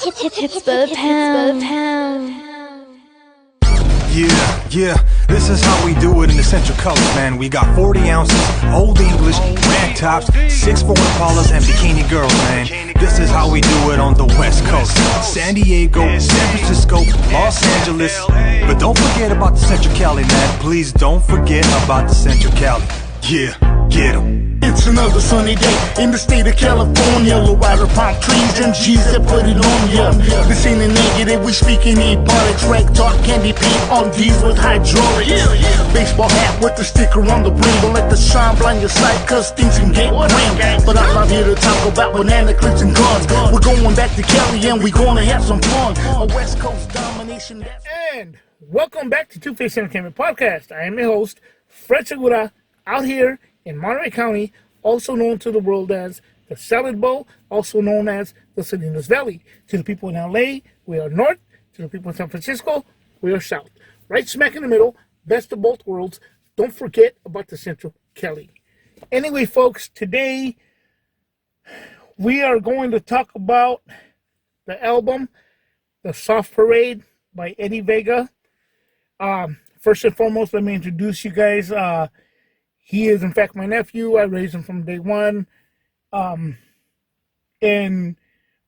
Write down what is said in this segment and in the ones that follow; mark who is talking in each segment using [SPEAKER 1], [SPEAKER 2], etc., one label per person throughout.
[SPEAKER 1] Hits by the pound.
[SPEAKER 2] Yeah, this is how we do it in the Central Coast, man. We got 40 ounces, Old English, rag tops, 6'4" Impalas, and bikini girls, man. This is how we do it on the West Coast. San Diego, San Francisco, Los Angeles. But don't forget about the Central Cali, man. Please don't forget about the Central Cali. Yeah, get 'em.
[SPEAKER 3] It's another sunny day in the state of California. Low rider palm trees and G's that put it on ya. This ain't a negative, we speaking ebonics. Rank talk, candy paint on D's with hydraulics. Baseball hat with the sticker on the brim. Don't let the sun blind your sight, cause things can get grim. But I'm not here to talk about banana clips and guns. We're going back to Cali and we're gonna have some fun. A West Coast domination.
[SPEAKER 4] And welcome back to Two-Face Entertainment Podcast. I am your host, Fred Segura, out here in Monterey County, also known to the world as the Salad Bowl, also known as the Salinas Valley. To the people in LA, we are north. To the people in San Francisco, we are south. Right smack in the middle, best of both worlds. Don't forget about the Central Cali. Anyway, folks, today we are going to talk about the album, The Soft Parade by Eddie Vega. First and foremost, let me introduce you guys. He is, in fact, my nephew. I raised him from day one. And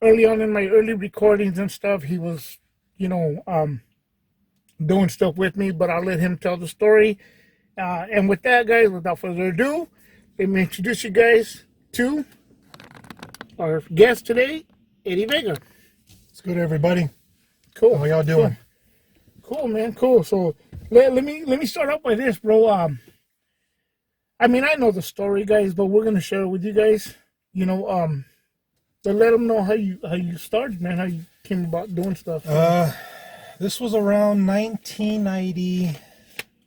[SPEAKER 4] early on in my early recordings and stuff, he was, doing stuff with me, but I'll let him tell the story. And with that, guys, without further ado, let me introduce you guys to our guest today, Eddie Vega.
[SPEAKER 5] It's good, everybody.
[SPEAKER 4] Cool.
[SPEAKER 5] How y'all doing?
[SPEAKER 4] Cool, man. Cool. So let me start off by this, bro. I mean, I know the story, guys, but we're gonna share it with you guys. To let them know how you started, man, how you came about doing stuff.
[SPEAKER 5] This was around 1990.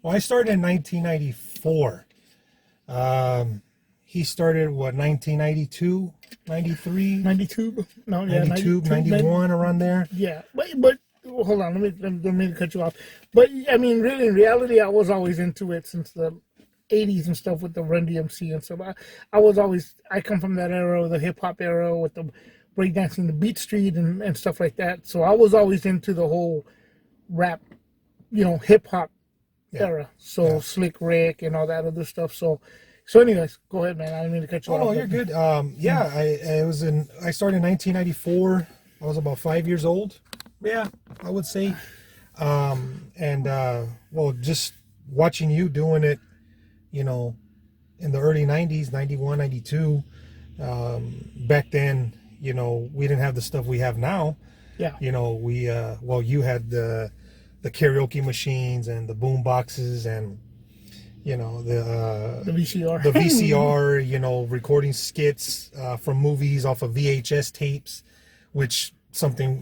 [SPEAKER 5] Well, I started in 1994. He started, 1992, 93?
[SPEAKER 4] 92? No, yeah,
[SPEAKER 5] 92, 91, around there.
[SPEAKER 4] Yeah, but hold on, let me cut you off. But, I mean, really, in reality, I was always into it since the 80s and stuff with the Run DMC and stuff. I come from that era, the hip-hop era with the breakdancing, the Beat Street and stuff like that. So I was always into the whole rap, hip-hop era. So yeah. Slick Rick and all that other stuff. So anyways, go ahead, man. I didn't mean to cut you off.
[SPEAKER 5] Oh, you're good. I started in 1994. I was about 5 years old. Yeah, I would say. Just watching you doing it, in the early 90s, 91, 92, back then, we didn't have the stuff we have now.
[SPEAKER 4] Yeah.
[SPEAKER 5] You had the karaoke machines and the boom boxes and, the
[SPEAKER 4] VCR.
[SPEAKER 5] The VCR, recording skits from movies off of VHS tapes, which something,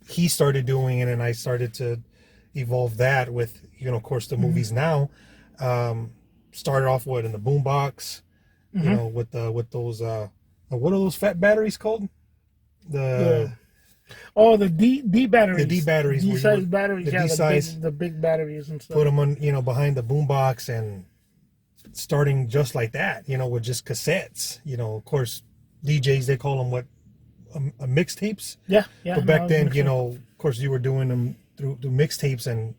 [SPEAKER 5] he started doing, and then I started to evolve that with, of course, the movies now. Started off in the boombox, with those what are those fat batteries called? The
[SPEAKER 4] D batteries.
[SPEAKER 5] The D batteries.
[SPEAKER 4] D-size batteries. The big batteries and stuff.
[SPEAKER 5] Put them on, behind the boombox, and starting just like that, with just cassettes. Of course, DJs, they call them mixtapes.
[SPEAKER 4] Yeah.
[SPEAKER 5] But back then, of course, you were doing them through mixtapes and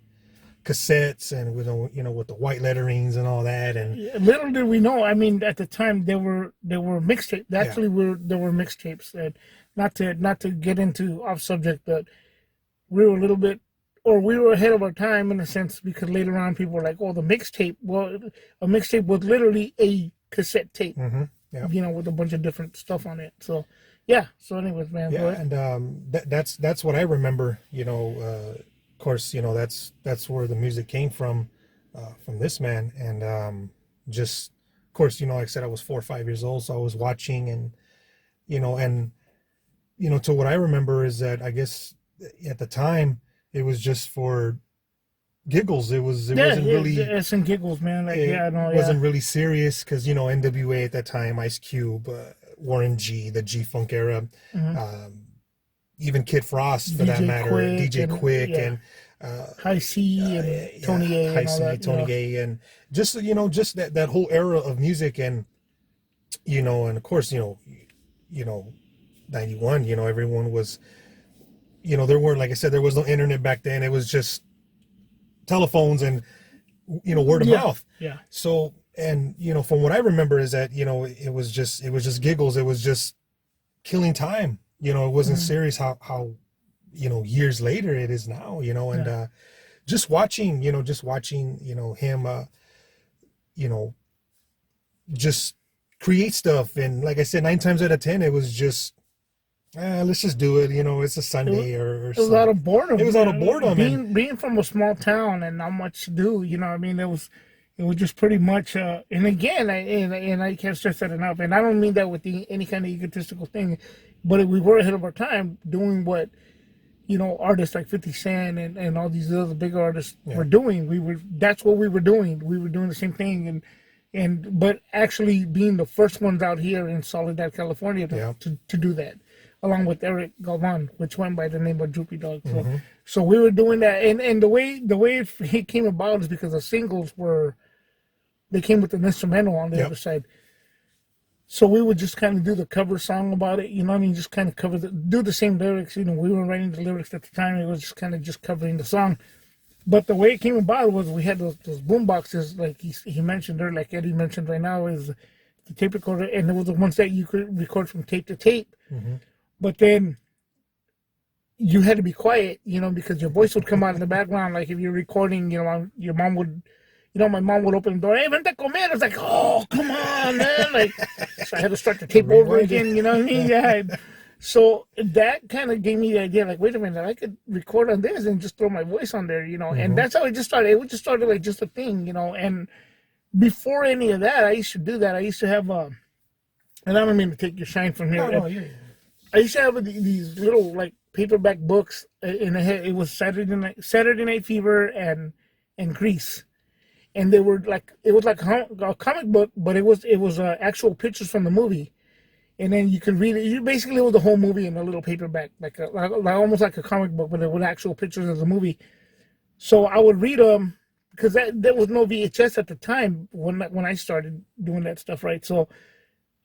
[SPEAKER 5] cassettes, and with with the white letterings and all that. And
[SPEAKER 4] little did we know, I mean, at the time they were mixtapes. Actually, there were mixtapes. And not to get into off subject, but we were ahead of our time in a sense, because later on people were like, "Oh, the mixtape." Well, a mixtape was literally a cassette tape, with a bunch of different stuff on it. So yeah. So anyways, man.
[SPEAKER 5] Yeah, and that's what I remember. Of course, that's where the music came from this man, and just, of course, like I said, I was 4 or 5 years old, so I was watching, and to what I remember is that I guess at the time it was just for giggles. It wasn't really.
[SPEAKER 4] It's some giggles, man.
[SPEAKER 5] Wasn't really serious, because NWA at that time, Ice Cube, Warren G, the G-Funk era. Even Kid Frost, for that matter, DJ Quick, and
[SPEAKER 4] High C and Tony A,
[SPEAKER 5] High C, Tony A, and just just that whole era of music, and and of course 91, everyone was there weren't, like I said, there was no internet back then. It was just telephones and, word of mouth.
[SPEAKER 4] Yeah.
[SPEAKER 5] So, and, from what I remember is that, it was just giggles. It was just killing time. It wasn't serious how, years later it is now, and, just watching, him, just create stuff. And like I said, 9 times out of 10, it was just, let's just do it. It's a Sunday or
[SPEAKER 4] it was out of boredom.
[SPEAKER 5] It was out of boredom.
[SPEAKER 4] Being from a small town and not much to do, it was just pretty much, and again, I can't stress that enough. And I don't mean that with any kind of egotistical thing, but we were ahead of our time doing what, artists like 50 Cent and all these other big artists were doing. That's what we were doing. We were doing the same thing. But actually being the first ones out here in Soledad, California to do that, along with Eric Galvan, which went by the name of Droopy Dog. So we were doing that, and the way it came about is because the singles they came with an instrumental on the other side. So we would just kind of do the cover song about it, just kind of do the same lyrics. We were writing the lyrics at the time. It was just kind of just covering the song. But the way it came about was we had those boom boxes, like he mentioned there, like Eddie mentioned right now, is the tape recorder, and there was the ones that you could record from tape to tape. But then you had to be quiet, because your voice would come out in the background. Like if you're recording, your mom would, my mom would open the door, hey, vente a comer. It's like, oh, come on, man. So I had to start the tape over again, you know what I mean? Yeah. So that kind of gave me the idea, like, wait a minute, I could record on this and just throw my voice on there, and that's how it just started. It just started like just a thing, and before any of that, I used to do that. I used to have, and I don't mean to take your shine from here. I used to have these little, like, paperback books, and it was Saturday Night Fever and Grease. And they were like, it was like a comic book, but it was actual pictures from the movie. And then you could read it. You basically, it was the whole movie in a little paperback, like almost like a comic book, but with actual pictures of the movie. So I would read them because there was no VHS at the time when I started doing that stuff, right? So,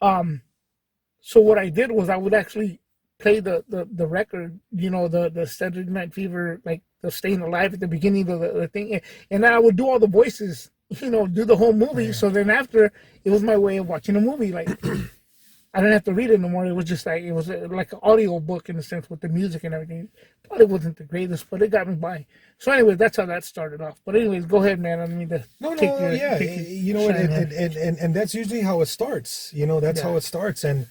[SPEAKER 4] so what I did was I would actually play the record, the Saturday Night Fever, like the Staying Alive at the beginning of the thing, and then I would do all the voices, do the whole movie. Yeah. So then after, it was my way of watching a movie, like. I didn't have to read it no more. It was just like an audio book in a sense with the music and everything. Probably wasn't the greatest, but it got me by. So anyway, that's how that started off. But anyways, go ahead, man. I mean,
[SPEAKER 5] and that's usually how it starts. That's how it starts, and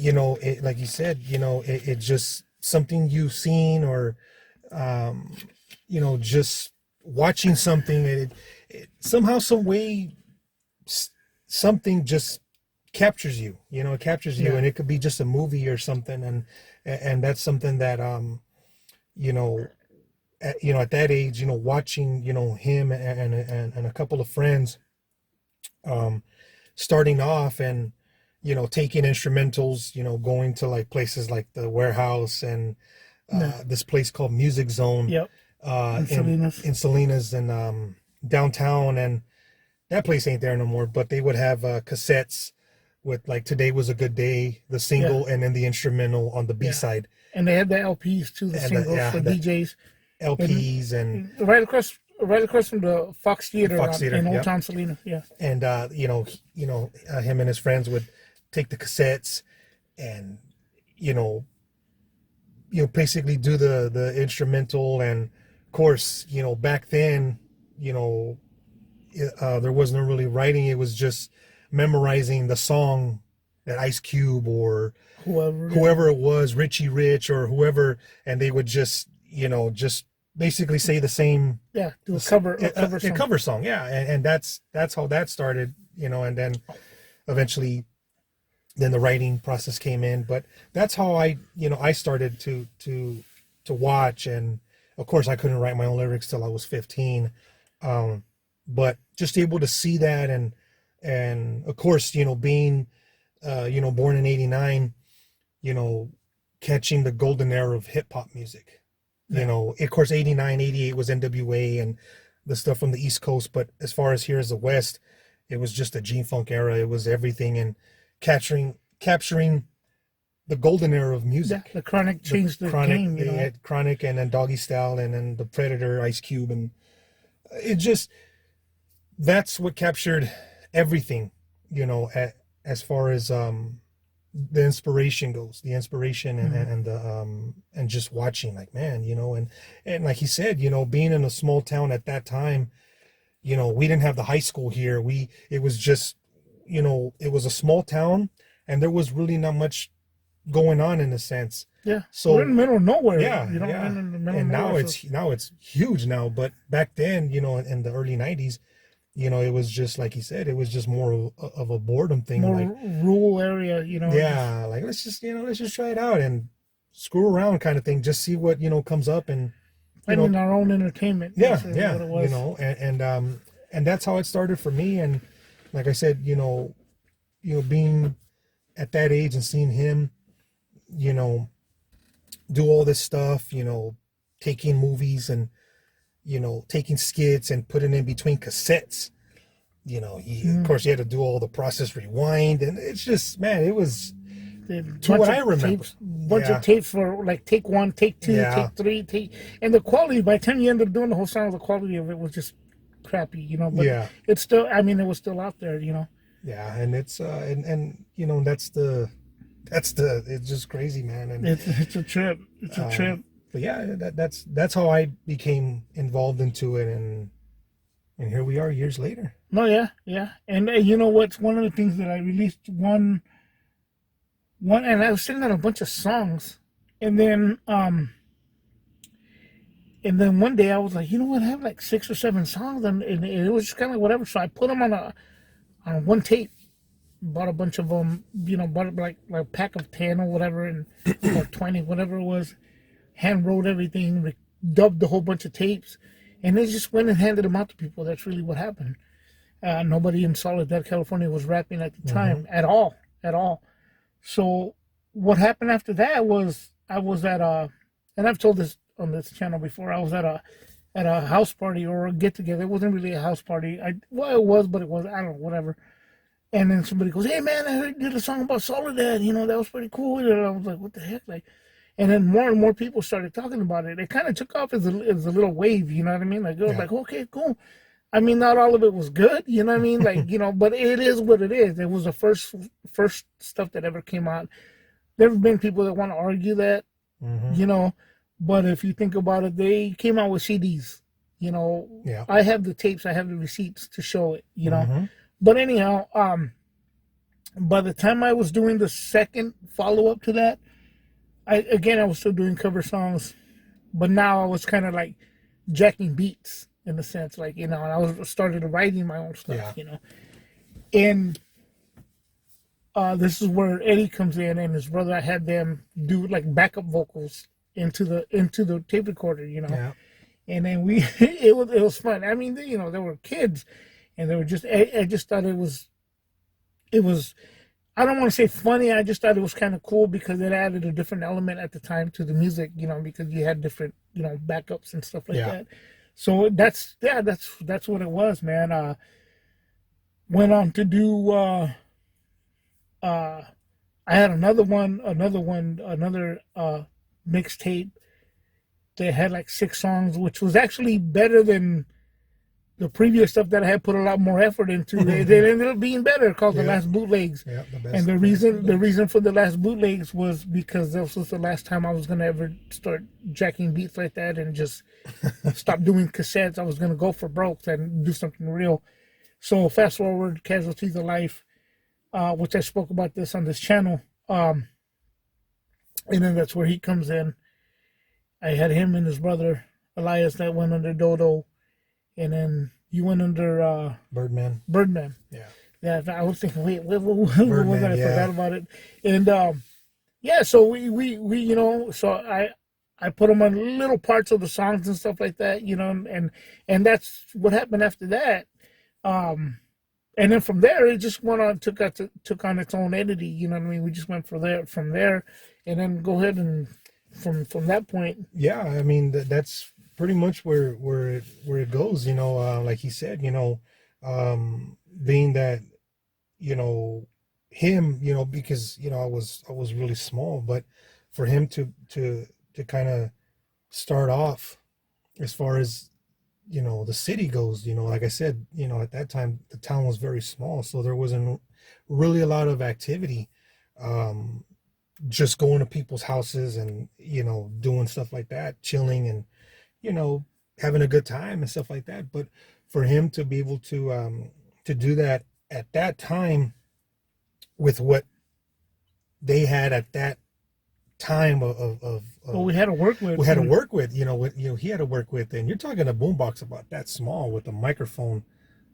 [SPEAKER 5] like you said, it's just something you've seen or, just watching something. It somehow, some way, something just captures you, it captures you, and it could be just a movie or something, and that's something that at that age, watching him and a couple of friends starting off and taking instrumentals, going to like places like the Warehouse and this place called Music Zone, in Salinas and downtown, and that place ain't there no more, but they would have cassettes with like Today Was a Good Day, the single, and then the instrumental on the B side.
[SPEAKER 4] And they had the LPs too, the singles for DJs.
[SPEAKER 5] LPs and
[SPEAKER 4] right across from the Fox Theater, in Old Town Salinas. Yeah.
[SPEAKER 5] And him and his friends would take the cassettes and basically do the instrumental, and of course, back then, there wasn't really writing, it was just memorizing the song that Ice Cube or whoever it was, Richie Rich or whoever, and they would just basically say the same,
[SPEAKER 4] do a cover song,
[SPEAKER 5] and that's how that started, and then eventually then the writing process came in, but that's how I started to watch, and of course I couldn't write my own lyrics till I was 15, but just able to see that, and of course, being, born in 89, catching the golden era of hip hop music, of course, 89, 88 was NWA and the stuff from the East Coast. But as far as here as the West, it was just a G-Funk era. It was everything, and capturing the golden era of
[SPEAKER 4] Yeah,
[SPEAKER 5] music.
[SPEAKER 4] the Chronic changed the
[SPEAKER 5] Chronic,
[SPEAKER 4] game, you
[SPEAKER 5] they
[SPEAKER 4] know.
[SPEAKER 5] had Chronic, and then Doggy Style, and then the Predator, Ice Cube, and it just, that's what captured everything, as far as the inspiration goes, the inspiration and the and just watching, like, man, and like he said, being in a small town at that time, we didn't have the high school here. It was just, it was a small town, and there was really not much going on in a sense.
[SPEAKER 4] Yeah,
[SPEAKER 5] So
[SPEAKER 4] we're in the middle of nowhere.
[SPEAKER 5] yeah,
[SPEAKER 4] We're
[SPEAKER 5] yeah.
[SPEAKER 4] in the middle
[SPEAKER 5] And
[SPEAKER 4] of
[SPEAKER 5] now
[SPEAKER 4] nowhere.
[SPEAKER 5] it's huge now, but back then, in the early 90s, it was just like he said, it was just more of a boredom thing.
[SPEAKER 4] More
[SPEAKER 5] Like,
[SPEAKER 4] rural area,
[SPEAKER 5] yeah, like, let's just try it out and screw around kind of thing. Just see what, comes up, and
[SPEAKER 4] finding our own entertainment.
[SPEAKER 5] yeah,
[SPEAKER 4] That's really
[SPEAKER 5] yeah,
[SPEAKER 4] what it was.
[SPEAKER 5] and that's how it started for me. And like I said, being at that age and seeing him, do all this stuff, taking movies and, taking skits and putting in between cassettes. Of course, you had to do all the process rewind, and it's just, man, it was to what I remember.
[SPEAKER 4] Bunch of tapes for like take 1, take 2,
[SPEAKER 5] Yeah.
[SPEAKER 4] take 3, and the quality. By the time you ended up doing the whole song, the quality of it was just crappy, But
[SPEAKER 5] Yeah.
[SPEAKER 4] it's still, I mean, it was still out there,
[SPEAKER 5] Yeah, and it's and that's it's just crazy, man. And
[SPEAKER 4] It's a trip. It's a trip.
[SPEAKER 5] but yeah, that's how I became involved into it, and here we are years later.
[SPEAKER 4] No, yeah. And you know what's one of the things that I released one, and I was sitting on a bunch of songs, and then one day I was like, you know what, I have like 6 or 7 songs, and it was just kind of like whatever. So I put them on one tape, bought a bunch of them, bought like a pack of 10 or whatever, and or 20, whatever it was, hand wrote everything, dubbed a whole bunch of tapes, and they just went and handed them out to people. That's really what happened. Nobody in Soledad, California was rapping at the time at all. So what happened after that was I was at and I've told this on this channel before, I was at a house party or a get together. It wasn't really a house party. Well, it was, but it was, I don't know, whatever. And then somebody goes, "Hey man, I heard you did a song about Soledad. That was pretty cool." And I was like, "What the heck?" Like, and then more and more people started talking about it. It kind of took off as a little wave. You know what I mean? Like, it was like, okay, cool. I mean, not all of it was good. You know what I mean? Like, but it is what it is. It was the first stuff that ever came out. There have been people that want to argue that, but if you think about it, they came out with CDs.
[SPEAKER 5] Yeah.
[SPEAKER 4] I have the tapes, I have the receipts to show it. But anyhow, by the time I was doing the second follow up to that, I was still doing cover songs, but now I was kind of like jacking beats in a sense, like, and I was started writing my own stuff, and this is where Eddie comes in and his brother. I had them do like backup vocals into the tape recorder,
[SPEAKER 5] Yeah.
[SPEAKER 4] and then it was fun. I mean, they were kids, and they were just, I just thought it was. I don't want to say funny. I just thought it was kind of cool because it added a different element at the time to the music, because you had different, backups and stuff like that. So that's what it was, man. Went on to do. I had another mixtape that had like 6 songs, which was actually better than the previous stuff that I had put a lot more effort into. They ended up being better, called The Last Bootlegs.
[SPEAKER 5] Yeah, the best.
[SPEAKER 4] And the reason for The Last Bootlegs was because this was the last time I was gonna ever start jacking beats like that and just stop doing cassettes. I was gonna go for broke and do something real. So fast forward, Casualties of Life, which I spoke about this on this channel. And then that's where he comes in. I had him and his brother Elias that went under Dodo. And then you went under
[SPEAKER 5] Birdman.
[SPEAKER 4] Yeah, I was thinking, wait, what was that? I forgot about it. And so we so I put them on little parts of the songs and stuff like that, and that's what happened after that. And then from there, it just went on, took on its own entity. You know what I mean? We just went from there, and then go ahead and from that point.
[SPEAKER 5] Yeah, I mean that's pretty much where it goes. Like he said, being that, him, because I was really small, but for him to kind of start off as far as the city goes, like I said, at that time the town was very small, so there wasn't really a lot of activity. Just going to people's houses and doing stuff like that, chilling and having a good time and stuff like that. But for him to be able to do that at that time with what they had at that time of
[SPEAKER 4] Well, we had to work with.
[SPEAKER 5] he had to work with, and you're talking a boombox about that small with a microphone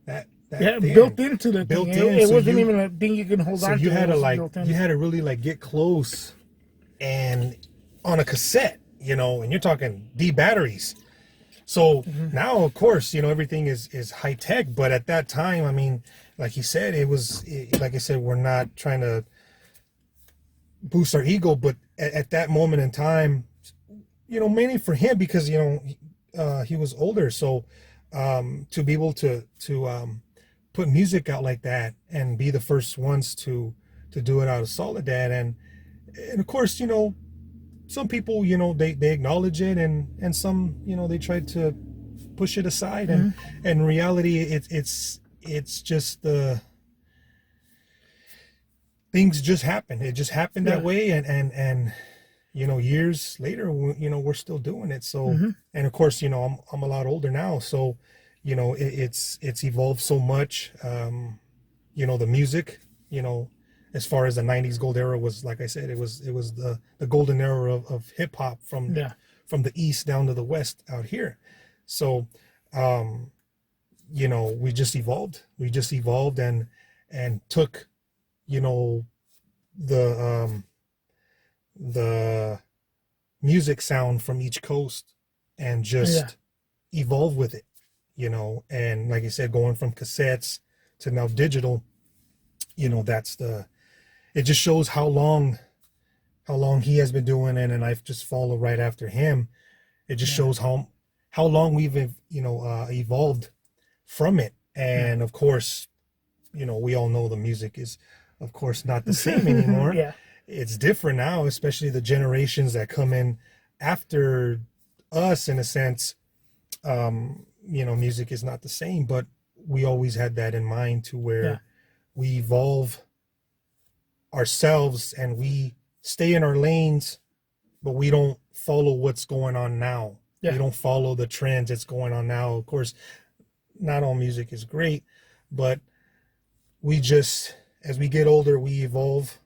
[SPEAKER 5] that
[SPEAKER 4] Yeah,
[SPEAKER 5] thin,
[SPEAKER 4] built into the
[SPEAKER 5] built
[SPEAKER 4] thing.
[SPEAKER 5] in,
[SPEAKER 4] It
[SPEAKER 5] so
[SPEAKER 4] wasn't
[SPEAKER 5] you-
[SPEAKER 4] even a thing you can hold
[SPEAKER 5] so
[SPEAKER 4] on to.
[SPEAKER 5] you had
[SPEAKER 4] It
[SPEAKER 5] to
[SPEAKER 4] was built in.
[SPEAKER 5] you had to really get close and on a cassette, and you're talking D batteries. So now, of course, everything is high tech, but at that time, I mean, like he said, like I said, we're not trying to boost our ego, but at that moment in time, mainly for him, because he was older, so to be able to put music out like that and be the first ones to do it out of Soledad, and of course, some people, they acknowledge it, and some, they try to push it aside, and in reality, it's just the things just happen. It just happened that way, and years later, we're still doing it. So, and of course, I'm a lot older now, so it's evolved so much. The music, as far as the 90s gold era was, like I said, it was the golden era of hip hop from the east down to the west out here. So we just evolved and took the music sound from each coast and just evolve with it, and like I said, going from cassettes to now digital, it just shows how long he has been doing it, and I've just followed right after him. It just shows how long we've evolved from it. And of course, we all know the music is, of course, not the same anymore. It's different now, especially the generations that come in after us, in a sense. Music is not the same, but we always had that in mind, to where we evolve ourselves and we stay in our lanes, but we don't follow what's going on now. We don't follow the trends that's going on now. Of course, not all music is great, but we just, as we get older, we evolve,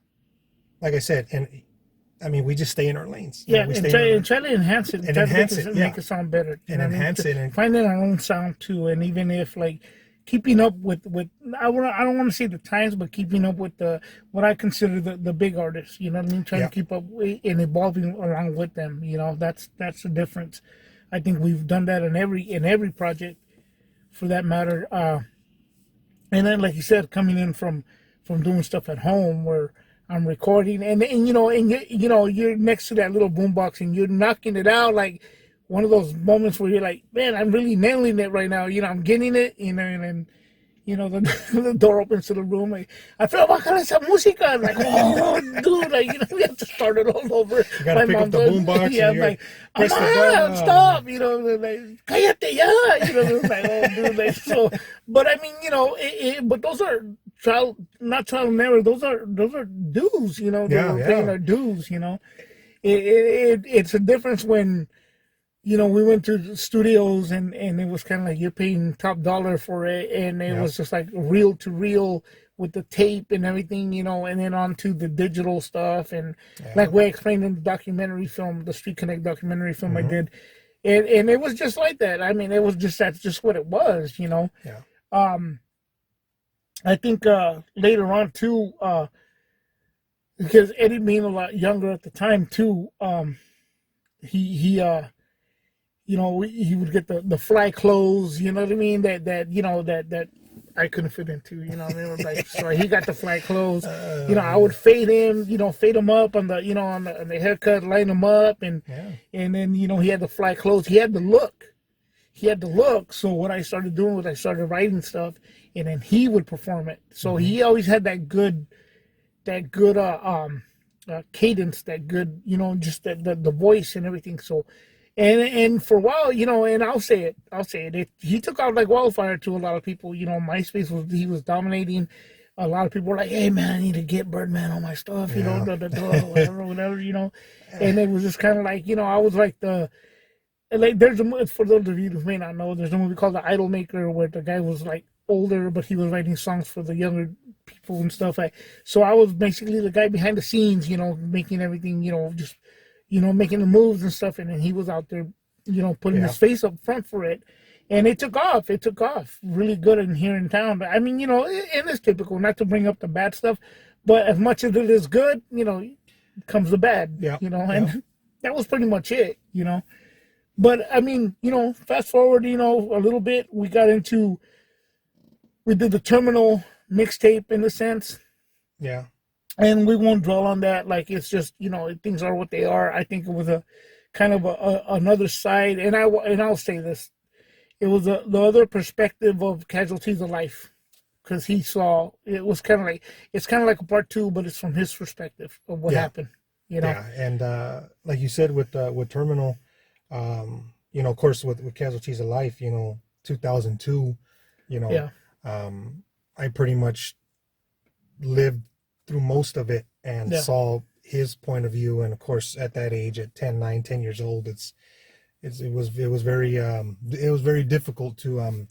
[SPEAKER 5] like I said, and I mean, we just stay in our lanes.
[SPEAKER 4] And try to enhance it.
[SPEAKER 5] And
[SPEAKER 4] try
[SPEAKER 5] enhance
[SPEAKER 4] to
[SPEAKER 5] it,
[SPEAKER 4] make it sound better.
[SPEAKER 5] And enhance it. And
[SPEAKER 4] finding our own sound, too. And even if, keeping up with I don't want to say the times, but keeping up with what I consider the big artists. You know what I mean? Trying to keep up and evolving along with them. That's the difference. I think we've done that in every project, for that matter. And then, like you said, coming in from doing stuff at home where I'm recording, and you're next to that little boombox and you're knocking it out, like one of those moments where you're like, man, I'm really nailing it right now. I'm getting it, and then the door opens to the room. Like, I feel bacala esa música. I'm like, oh, dude, we have to start it all over.
[SPEAKER 5] You gotta pick up the boombox.
[SPEAKER 4] Yeah, I'm like, stop. Like, cállate ya. Like, oh, dude, so. But I mean, but those are not trial and error. Those are dues. We're paying our dues. It's a difference when. We went to the studios and it was kind of like you're paying top dollar for it, and it was just like reel to reel with the tape and everything, and then on to the digital stuff. And like we explained in the documentary film, the Street Connect documentary film I did, and it was just like that. I mean, that's just what it was, I think later on too, because Eddie being a lot younger at the time too, he would get the fly clothes, you know what I mean? That I couldn't fit into, you know what I mean? Like, so he got the fly clothes. I would fade him up on the, on the haircut, line him up, and then he had the fly clothes. He had the look. So what I started doing was I started writing stuff, and then he would perform it. So he always had that good that good cadence, that good, just the voice and everything. So, and for a while, and I'll say it, he took out like wildfire to a lot of people. MySpace he was dominating. A lot of people were like, "Hey man, I need to get Birdman on my stuff,"
[SPEAKER 5] Yeah.
[SPEAKER 4] whatever. And it was just kind of like, I was like there's a movie, for those of you who may not know, there's a movie called The Idol Maker where the guy was like older, but he was writing songs for the younger people and stuff. So I was basically the guy behind the scenes, making everything, just, making the moves and stuff. And then he was out there, putting his face up front for it. And it took off. It took off really good in here in town. But I mean, and it's typical, not to bring up the bad stuff, but as much as it is good, comes the bad, and that was pretty much it, But I mean, fast forward, a little bit, we did the Terminal mixtape in a sense.
[SPEAKER 5] Yeah.
[SPEAKER 4] And we won't dwell on that. Like, it's just, things are what they are. I think it was a kind of another side. And I'll say this. It was the other perspective of Casualties of Life. Because he saw, it's kind of like a part two, but it's from his perspective of what happened,
[SPEAKER 5] Yeah. And like you said, with Terminal, of course, with Casualties of Life, 2002, I pretty much lived through most of it and saw his point of view. And of course, at that age, at 10 years old, it was very difficult to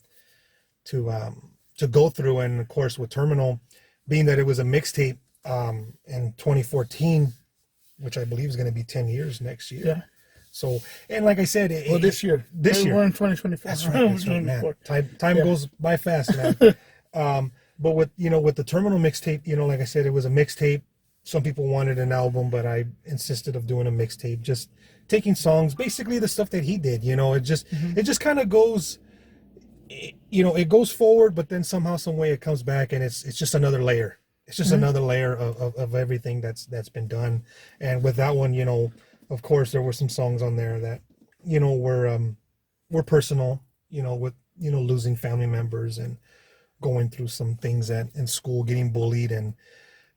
[SPEAKER 5] go through. And of course, with Terminal, being that it was a mixtape in 2014, which I believe is going to be 10 years next year.
[SPEAKER 4] Yeah.
[SPEAKER 5] So, and like I said,
[SPEAKER 4] this year. We're in 2024.
[SPEAKER 5] That's right, man. Time goes by fast, man. But with the Terminal mixtape, like I said, it was a mixtape. Some people wanted an album, but I insisted of doing a mixtape, just taking songs, basically the stuff that he did. It just kind of goes, it goes forward, but then somehow, some way, it comes back, and it's just another layer. It's just another layer of everything that's been done. And with that one, of course, there were some songs on there that, were personal, with, losing family members and going through some things in school, getting bullied, and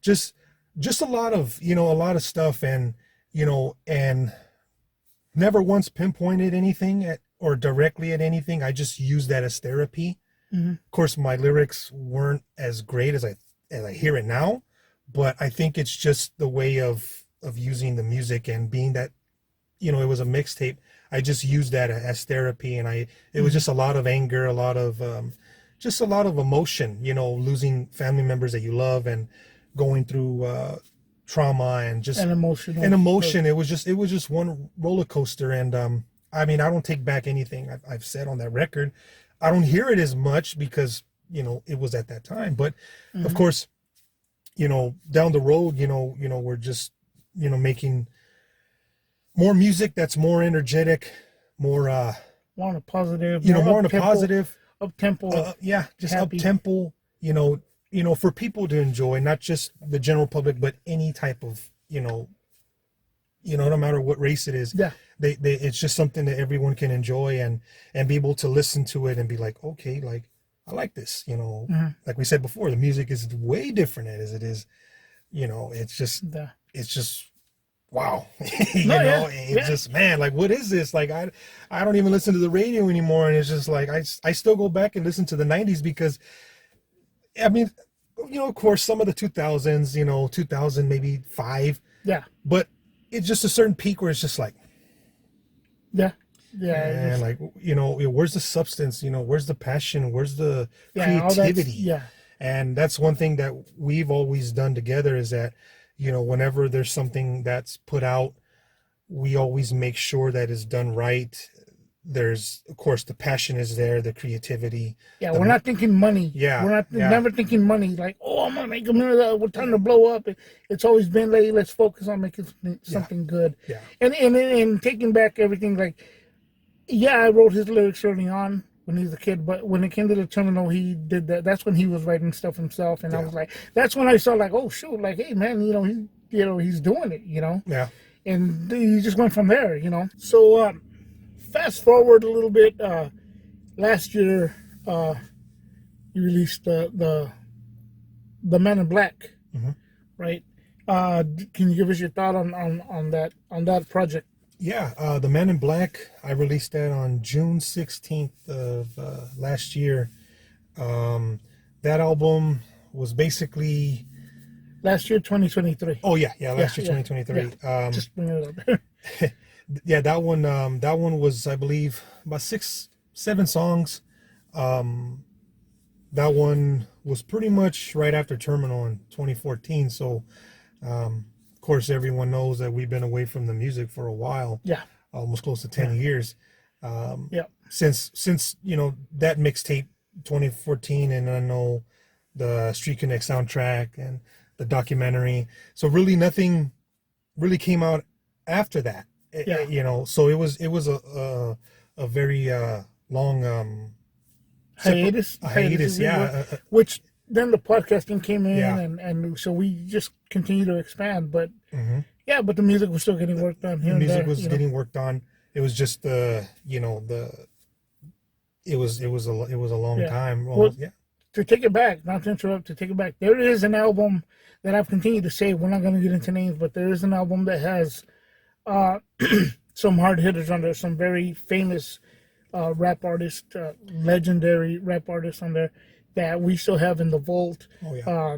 [SPEAKER 5] just a lot of stuff. And, and never once pinpointed anything or directly at anything. I just used that as therapy. Of course, my lyrics weren't as great as I hear it now, but I think it's just the way of using the music, and being that, it was a mixtape, I just used that as therapy. And it was just a lot of anger, a lot of emotion, losing family members that you love, and going through trauma, and just
[SPEAKER 4] an emotion.
[SPEAKER 5] It was just one roller coaster. And I mean, I don't take back anything I've said on that record. I don't hear it as much because it was at that time. But of course, down the road, we're just making more music that's more energetic, more
[SPEAKER 4] on a positive,
[SPEAKER 5] more on a positive,
[SPEAKER 4] up tempo,
[SPEAKER 5] just
[SPEAKER 4] happy.
[SPEAKER 5] up tempo, for people to enjoy, not just the general public, but any type of, no matter what race it is.
[SPEAKER 4] Yeah.
[SPEAKER 5] It's just something that everyone can enjoy, and be able to listen to it and be like, okay, like, I like this, like we said before, the music is way different as it is, it's just wow. It's just, man, like, what is this? Like, I don't even listen to the radio anymore. And it's just like, I still go back and listen to the 90s because, I mean, of course, some of the 2000s, 2000, maybe 5.
[SPEAKER 4] Yeah.
[SPEAKER 5] But it's just a certain peak where it's just like,
[SPEAKER 4] yeah.
[SPEAKER 5] And like, where's the substance? Where's the passion? Where's the creativity? And that's one thing that we've always done together, is that, whenever there's something that's put out, we always make sure that it's done right. There's, of course, the passion is there, the creativity.
[SPEAKER 4] Yeah, we're not thinking money.
[SPEAKER 5] Yeah.
[SPEAKER 4] We're never thinking money. Like, I'm going to make a million, we're trying to blow up. It's always been like, let's focus on making something good.
[SPEAKER 5] Yeah.
[SPEAKER 4] And taking back everything, like, I wrote his lyrics early on when he was a kid, but when it came to the Terminal, he did that. That's when he was writing stuff himself, and I was like, that's when I saw, like, oh shoot, like, hey man, he's doing it,
[SPEAKER 5] Yeah.
[SPEAKER 4] And he just went from there, So fast forward a little bit. Last year, he released the Men in Black, right? Can you give us your thought on that project?
[SPEAKER 5] Yeah, the Man in Black, I released that on June 16th of last year. That album was basically...
[SPEAKER 4] Last year, 2023.
[SPEAKER 5] Oh yeah, last year,
[SPEAKER 4] Yeah,
[SPEAKER 5] 2023.
[SPEAKER 4] yeah. Just bring it up there.
[SPEAKER 5] Yeah, that one was, I believe, about 6-7 songs. That one was pretty much right after Terminal in 2014. So, of course, everyone knows that we've been away from the music for a while.
[SPEAKER 4] Yeah.
[SPEAKER 5] Almost close to 10 years.
[SPEAKER 4] Yeah.
[SPEAKER 5] Since that mixtape 2014, and I know the Street Connect soundtrack and the documentary. So really nothing really came out after that.
[SPEAKER 4] Yeah.
[SPEAKER 5] So it was a very long
[SPEAKER 4] Hiatus,
[SPEAKER 5] yeah.
[SPEAKER 4] Which then the podcasting came in,
[SPEAKER 5] Yeah.
[SPEAKER 4] and so we just continue to expand. But
[SPEAKER 5] Mm-hmm.
[SPEAKER 4] yeah, but the music was still getting worked on here.
[SPEAKER 5] The
[SPEAKER 4] and
[SPEAKER 5] music
[SPEAKER 4] there,
[SPEAKER 5] was getting worked on. It was just it was a long
[SPEAKER 4] Yeah.
[SPEAKER 5] time.
[SPEAKER 4] Well,
[SPEAKER 5] Almost, yeah.
[SPEAKER 4] To take it back, not to interrupt, to take it back, there is an album that I've continued to say. We're not going to get into names, but there is an album that has some hard hitters on there, some very famous rap artists, legendary rap artists on there that we still have in the vault.
[SPEAKER 5] Oh yeah.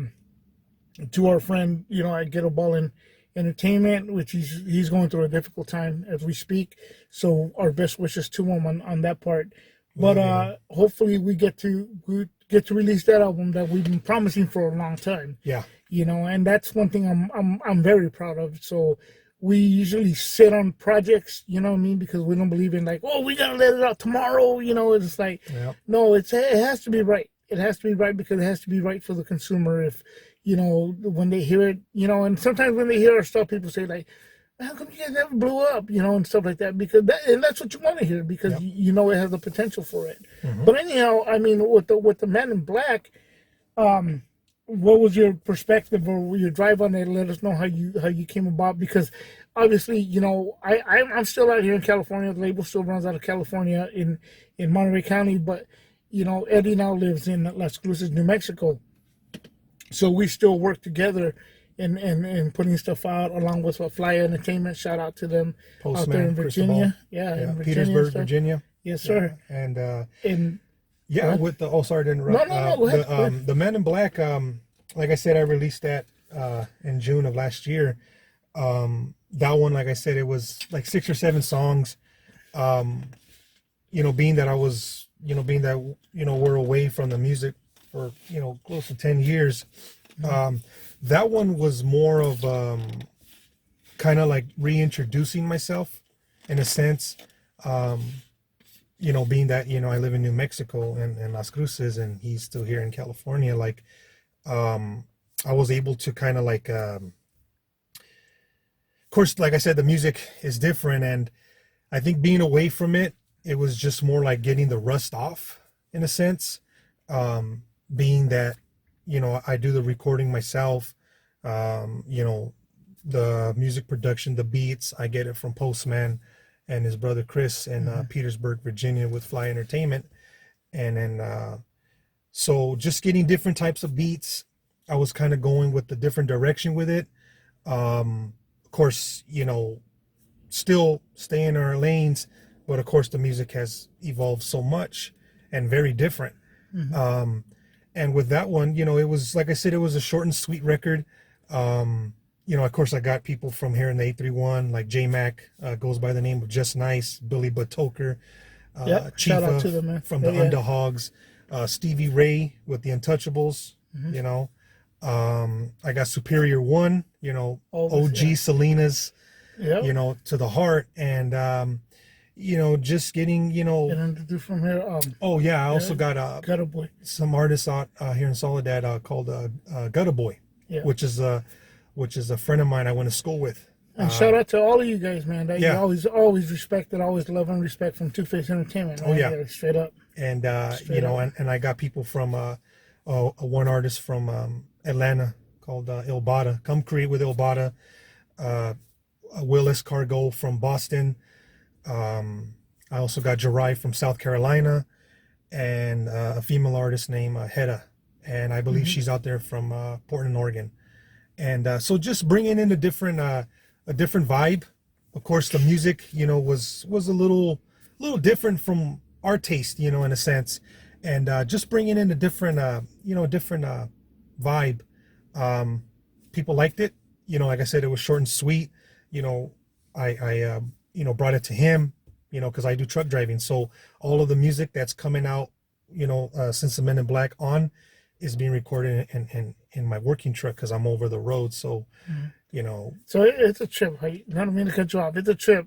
[SPEAKER 4] To our friend, at Ghetto Ballin Entertainment, which he's going through a difficult time as we speak. So our best wishes to him on that part. But hopefully we get to release that album that we've been promising for a long time.
[SPEAKER 5] Yeah.
[SPEAKER 4] And that's one thing I'm very proud of. So we usually sit on projects, you know what I mean, because we don't believe in like, oh, we gotta let it out tomorrow. It's like, no, it has to be right. It has to be right because it has to be right for the consumer. If when they hear it, and sometimes when they hear our stuff, people say like, how come you guys never blew up, and stuff like that, because that's what you want to hear, because it has the potential for it.
[SPEAKER 5] Mm-hmm.
[SPEAKER 4] But anyhow, I mean, with the Man in Black, what was your perspective or your drive on it? Let us know how you came about, because obviously, I'm still out here in California. The label still runs out of California in Monterey County, but Eddie now lives in Las Cruces, New Mexico. So we still work together in putting stuff out along with Fly Entertainment. Shout out to them out there in Virginia. In Virginia,
[SPEAKER 5] Petersburg, Virginia.
[SPEAKER 4] Yes, sir.
[SPEAKER 5] And with the sorry to interrupt.
[SPEAKER 4] No, go ahead.
[SPEAKER 5] The Man in Black, like I said, I released that in June of last year. That one, like I said, it was like 6 or 7 songs. Being that we're away from the music for close to 10 years. That one was more of kind of like reintroducing myself in a sense. Being that I live in New Mexico and Las Cruces, and he's still here in California, like I was able to kind of like of course, like I said, the music is different, and I think being away from it was just more like getting the rust off in a sense. Being that I do the recording myself, the music production, the beats, I get it from Postman and his brother Chris in Petersburg, Virginia, with Fly Entertainment. And then so just getting different types of beats, I was kind of going with the different direction with it. Of course, still stay in our lanes, but of course the music has evolved so much and very different. And with that one, it was, like I said, it was a short and sweet record. Of course, I got people from here in the 831, like J-Mac, goes by the name of Just Nice, Billy Batoker,
[SPEAKER 4] shout out to them, man.
[SPEAKER 5] from the Underhogs, Stevie Ray with the Untouchables, I got Superior One, OG Selena's, to the heart, and just getting,
[SPEAKER 4] And from here,
[SPEAKER 5] I also got
[SPEAKER 4] Ghetto Boy.
[SPEAKER 5] some artists out here in Soledad called Gutta Boy, which is a friend of mine I went to school with.
[SPEAKER 4] And shout out to all of you guys, man. That you always respected, always love and respect from Two-Face Entertainment. Man. Yeah, straight up.
[SPEAKER 5] And and I got people from one artist from Atlanta called Ilbata. Come create with Ilbata. Willis Cargo from Boston. I also got Jirai from South Carolina, and a female artist named Hedda, and I believe she's out there from Portland, Oregon. And so just bringing in a different vibe. Of course, the music, was a little different from our taste, in a sense, and just bringing in a different, vibe. People liked it. Like I said, it was short and sweet. I brought it to him, because I do truck driving. So all of the music that's coming out, since the Men in Black on, is being recorded in my working truck because I'm over the road. So,
[SPEAKER 4] So it's a trip. Right? I don't mean to cut you off. It's a trip.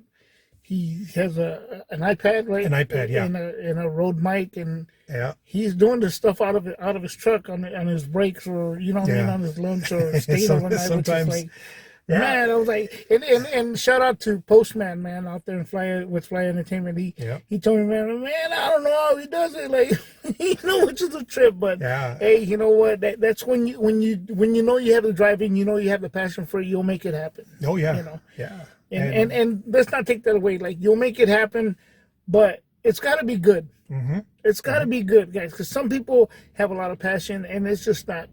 [SPEAKER 4] He has an iPad, right?
[SPEAKER 5] An iPad, yeah.
[SPEAKER 4] And a Rode mic, and
[SPEAKER 5] yeah,
[SPEAKER 4] he's doing this stuff out of his truck on his breaks, or on his lunch, or staying overnight.
[SPEAKER 5] Sometimes,
[SPEAKER 4] which is like, man, I was like, and shout out to Postman, man, out there in Fly Entertainment. He told me, man, I don't know how he does it, like, which is a trip, but hey, you know what? That's when you know you have the driving, you have the passion for it, you'll make it happen.
[SPEAKER 5] Oh yeah, yeah.
[SPEAKER 4] And let's not take that away. Like, you'll make it happen, but it's got to be good.
[SPEAKER 5] Mm-hmm.
[SPEAKER 4] It's got to be good, guys, because some people have a lot of passion, and it's just not.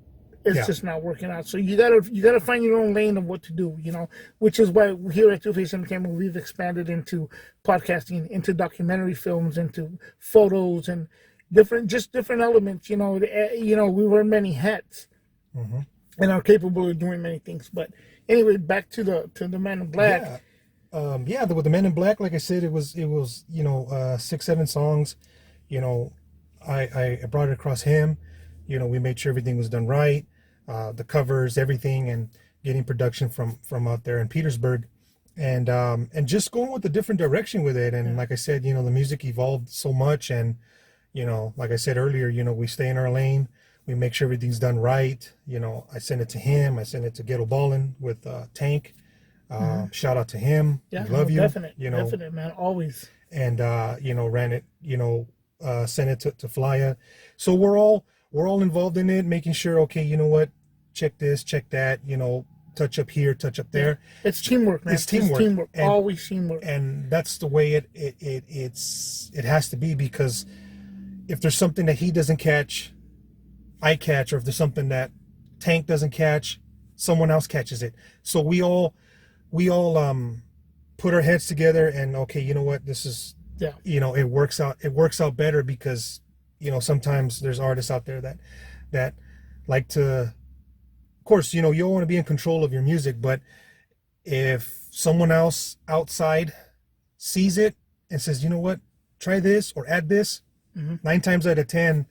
[SPEAKER 4] It's just not working out. So you gotta find your own lane of what to do. Which is why here at Two Face Entertainment we've expanded into podcasting, into documentary films, into photos, and different elements. We wear many hats, and are capable of doing many things. But anyway, back to the Men in Black.
[SPEAKER 5] With the Men in Black, like I said, it was 6-7 songs. I brought it across him. We made sure everything was done right, the covers, everything, and getting production from out there in Petersburg, and just going with a different direction with it. And like I said, the music evolved so much, and like I said earlier, we stay in our lane. We make sure everything's done right. I send it to him. I send it to Ghetto Ballin with Tank. Shout out to him.
[SPEAKER 4] Yeah,
[SPEAKER 5] we love you.
[SPEAKER 4] Definite, man, always.
[SPEAKER 5] And ran it. Sent it to Flya. So we're all involved in it, making sure, okay, you know what, check this, check that, touch up here, touch up there.
[SPEAKER 4] It's teamwork, man.
[SPEAKER 5] It's teamwork. And,
[SPEAKER 4] always teamwork.
[SPEAKER 5] And that's the way it has to be, because if there's something that he doesn't catch, I catch, or if there's something that Tank doesn't catch, someone else catches it. So we all put our heads together, and okay, you know what, this is it works out better, because sometimes there's artists out there that like to, of course, you don't want to be in control of your music, but if someone else outside sees it and says, you know what, try this or add this, 9 times out of 10,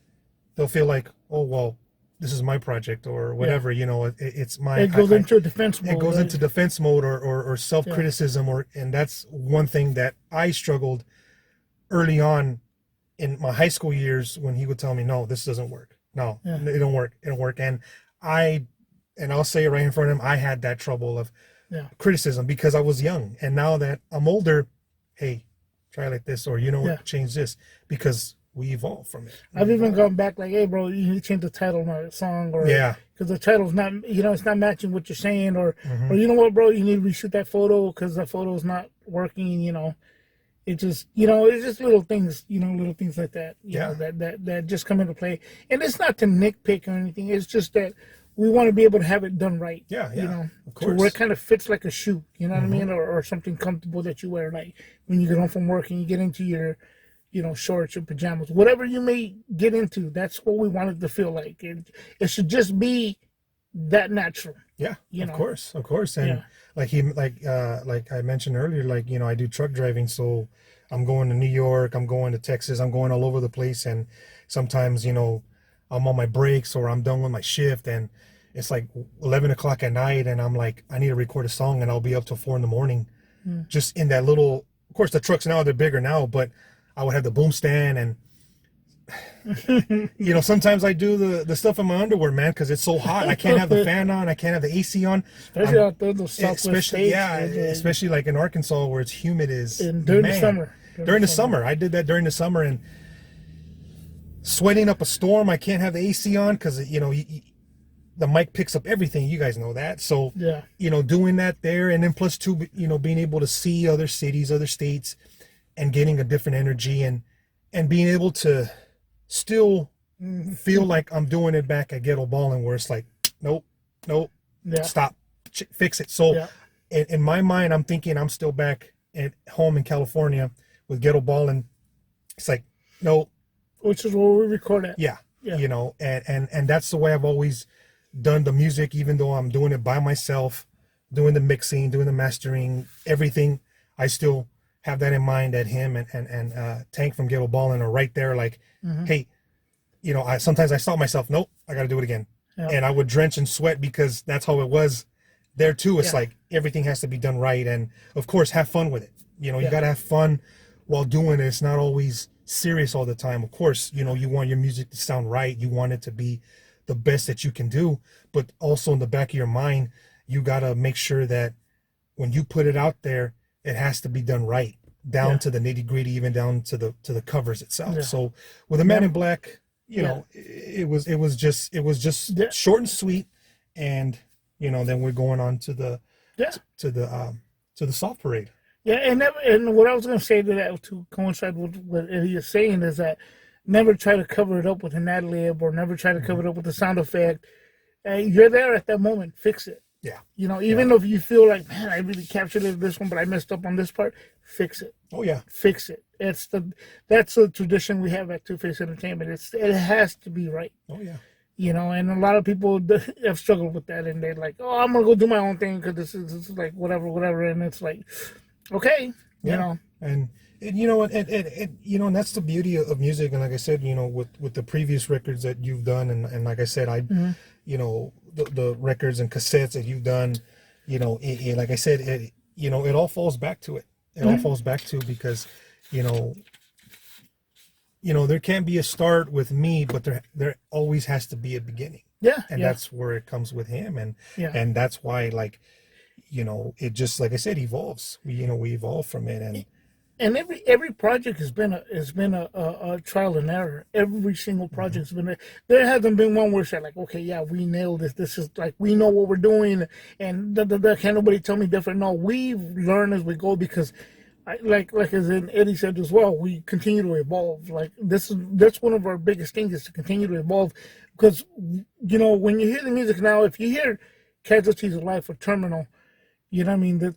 [SPEAKER 5] they'll feel like, oh, well, this is my project or whatever, it's my...
[SPEAKER 4] It goes into defense mode.
[SPEAKER 5] It goes into defense mode or self-criticism, and that's one thing that I struggled early on in my high school years, when he would tell me, no, this doesn't work. No, it don't work. It don't work. And I'll say it right in front of him, I had that trouble of criticism because I was young. And now that I'm older, hey, try like this, or change this, because we evolve from it.
[SPEAKER 4] I've even gone back like, hey, bro, you need to change the title of my song, or because the title's not, it's not matching what you're saying, or you know what, bro, you need to reshoot that photo because the photo's not working. It just, it's just little things, little things like that, that just come into play. And it's not to nitpick or anything. It's just that we want to be able to have it done right.
[SPEAKER 5] Of course.
[SPEAKER 4] To where it kind of fits like a shoe, what I mean? Or something comfortable that you wear, like when you get home from work and you get into your, shorts or pajamas, whatever you may get into, that's what we want it to feel like. It should just be that natural.
[SPEAKER 5] Of course. And like I mentioned earlier, I do truck driving, so I'm going to New York, I'm going to Texas, I'm going all over the place, and sometimes I'm on my breaks or I'm done with my shift, and it's like 11 o'clock at night, and I'm like, I need to record a song, and I'll be up till 4 a.m. just in that little. Of course, the trucks now, they're bigger now, but I would have the boom stand, and sometimes I do the stuff in my underwear, man, because it's so hot. I can't have the fan on. I can't have the AC on.
[SPEAKER 4] Especially out there, those Southwest states.
[SPEAKER 5] Especially like in Arkansas where it's humid
[SPEAKER 4] during the summer.
[SPEAKER 5] During the summer. I did that during the summer, and sweating up a storm. I can't have the AC on because, the mic picks up everything. You guys know that. So, doing that there, and then plus two, being able to see other cities, other states, and getting a different energy, and being able to still feel like I'm doing it back at Ghetto Ballin', where it's like, nope, stop, fix it. So
[SPEAKER 4] Yeah.
[SPEAKER 5] in my mind, I'm thinking I'm still back at home in California with Ghetto Ballin'. It's like, no,
[SPEAKER 4] Which is where we record at.
[SPEAKER 5] yeah,
[SPEAKER 4] Yeah.
[SPEAKER 5] you know, and that's the way I've always done the music, even though I'm doing it by myself, doing the mixing, doing the mastering, everything. I still have that in mind that him and Tank from Ghetto Ballin' are right there, like, hey, you know, sometimes I stop myself, nope, I got to do it again.
[SPEAKER 4] Yeah.
[SPEAKER 5] And I would drench and sweat because that's how it was there too. It's
[SPEAKER 4] Yeah.
[SPEAKER 5] like everything has to be done right. And of course, have fun with it. You know, you
[SPEAKER 4] Yeah.
[SPEAKER 5] got to have fun while doing it. It's not always serious all the time. Of course, you know, you want your music to sound right. You want it to be the best that you can do. But also in the back of your mind, you got to make sure that when you put it out there, it has to be done right, down
[SPEAKER 4] Yeah.
[SPEAKER 5] to the nitty gritty, even down to the covers itself.
[SPEAKER 4] Yeah.
[SPEAKER 5] So with a Man in Black, you
[SPEAKER 4] Yeah.
[SPEAKER 5] know, it was just
[SPEAKER 4] Yeah.
[SPEAKER 5] short and sweet, and you know, then we're going on to the
[SPEAKER 4] Yeah.
[SPEAKER 5] to the soft parade.
[SPEAKER 4] Yeah, and what I was going to say to that, to coincide with what Eddie is saying, is that never try to cover it up with an ad lib or never try to cover it up with a sound effect. You're there at that moment, fix it.
[SPEAKER 5] Yeah.
[SPEAKER 4] You know, even if you feel like, man, I really captured it this one, but I messed up on this part, fix it.
[SPEAKER 5] Oh yeah.
[SPEAKER 4] Fix it. That's the tradition we have at Two Face Entertainment. It has to be right.
[SPEAKER 5] Oh yeah.
[SPEAKER 4] You know, and a lot of people have struggled with that, and they're like, "Oh, I'm gonna go do my own thing because this is like whatever," and it's like, okay, you know,
[SPEAKER 5] and you know, and you know, and that's the beauty of music. And like I said, you know, with the previous records that you've done, and like I said, you know, the records and cassettes that you've done, you know, like I said, you know, it all falls back to it. It all falls back to, because, you know, there can't be a start with me, but there always has to be a beginning.
[SPEAKER 4] yeah,
[SPEAKER 5] And
[SPEAKER 4] yeah,
[SPEAKER 5] that's where it comes with him, and
[SPEAKER 4] Yeah.
[SPEAKER 5] and that's why, like, you know, it just, like I said, evolves. We evolve from it, and
[SPEAKER 4] every project has been a trial and error. Every single project's been there hasn't been one where it's like, okay, yeah, we nailed this. This is like, we know what we're doing, and can't nobody tell me different. No, we learn as we go, because like as in Eddie said as well, we continue to evolve. Like that's one of our biggest things, is to continue to evolve, because you know, when you hear the music now, if you hear Casualties of Life or Terminal, you know what I mean, the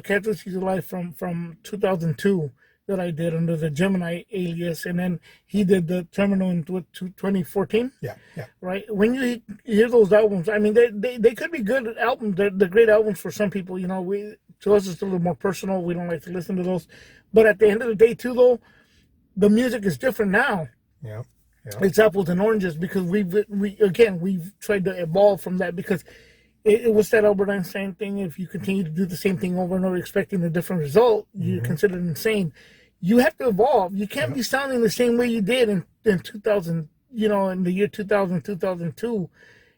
[SPEAKER 4] Casualties of Life from 2002 that I did under the Gemini alias, and then he did the Terminal in 2014.
[SPEAKER 5] yeah.
[SPEAKER 4] Right, when you hear those albums, I mean, they could be good albums. They're great albums for some people. You know, to us it's a little more personal. We don't like to listen to those, but at the end of the day, too, though, the music is different now.
[SPEAKER 5] Yeah.
[SPEAKER 4] It's apples and oranges, because we've tried to evolve from that, because it was that Albert Einstein thing. If you continue to do the same thing over and over, expecting a different result, you're considered insane. You have to evolve. You can't be sounding the same way you did in 2000, you know, in the year 2000, 2002.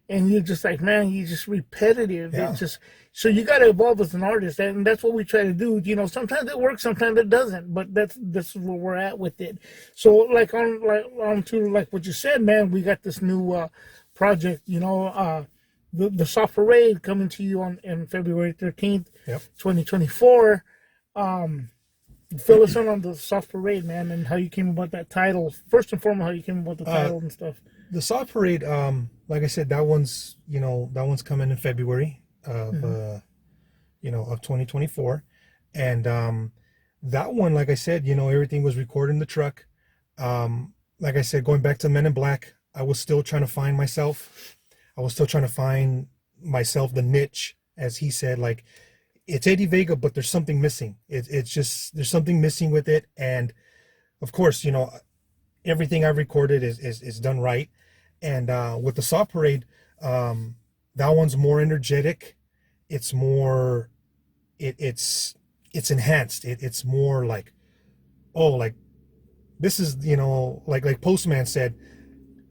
[SPEAKER 4] And you're just like, man, you're just repetitive.
[SPEAKER 5] Yeah.
[SPEAKER 4] It's just, so you got to evolve as an artist. And that's what we try to do. You know, sometimes it works, sometimes it doesn't, but that's where we're at with it. So like on to like what you said, man, we got this new project, you know, the Soft Parade coming to you on February 13th, 2024. Fill us in on the Soft Parade, man, and how you came about that title. First and foremost, how you came about the title and stuff.
[SPEAKER 5] The Soft Parade, like I said, that one's coming in February of you know, of 2024, and that one, like I said, you know, everything was recorded in the truck. Like I said, going back to Men in Black, I was still trying to find myself. I was still trying to find myself, the niche, as he said. Like, it's Eddie Vega, but there's something missing. It's just, there's something missing with it. And of course, you know, everything I've recorded is done right. And with the Soft Parade, that one's more energetic. It's more, it's enhanced. It's more like, oh, like, this is, you know, like Postman said,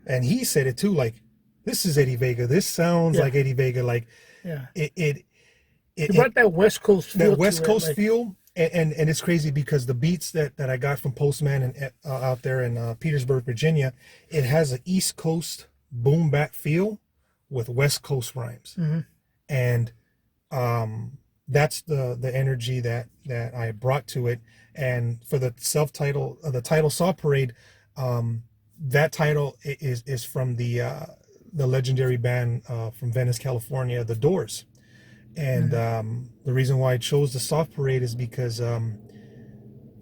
[SPEAKER 5] and he said it too, like, this is Eddie Vega. This sounds like Eddie Vega. Like, it
[SPEAKER 4] brought that West Coast feel.
[SPEAKER 5] That West Coast feel, and it's crazy, because the beats that I got from Postman and out there in Petersburg, Virginia, it has an East Coast boom bap feel with West Coast rhymes, and that's the energy that I brought to it. And for the the title Soft Parade, that title is from the the legendary band from Venice, California, The Doors. And the reason why I chose the Soft Parade is because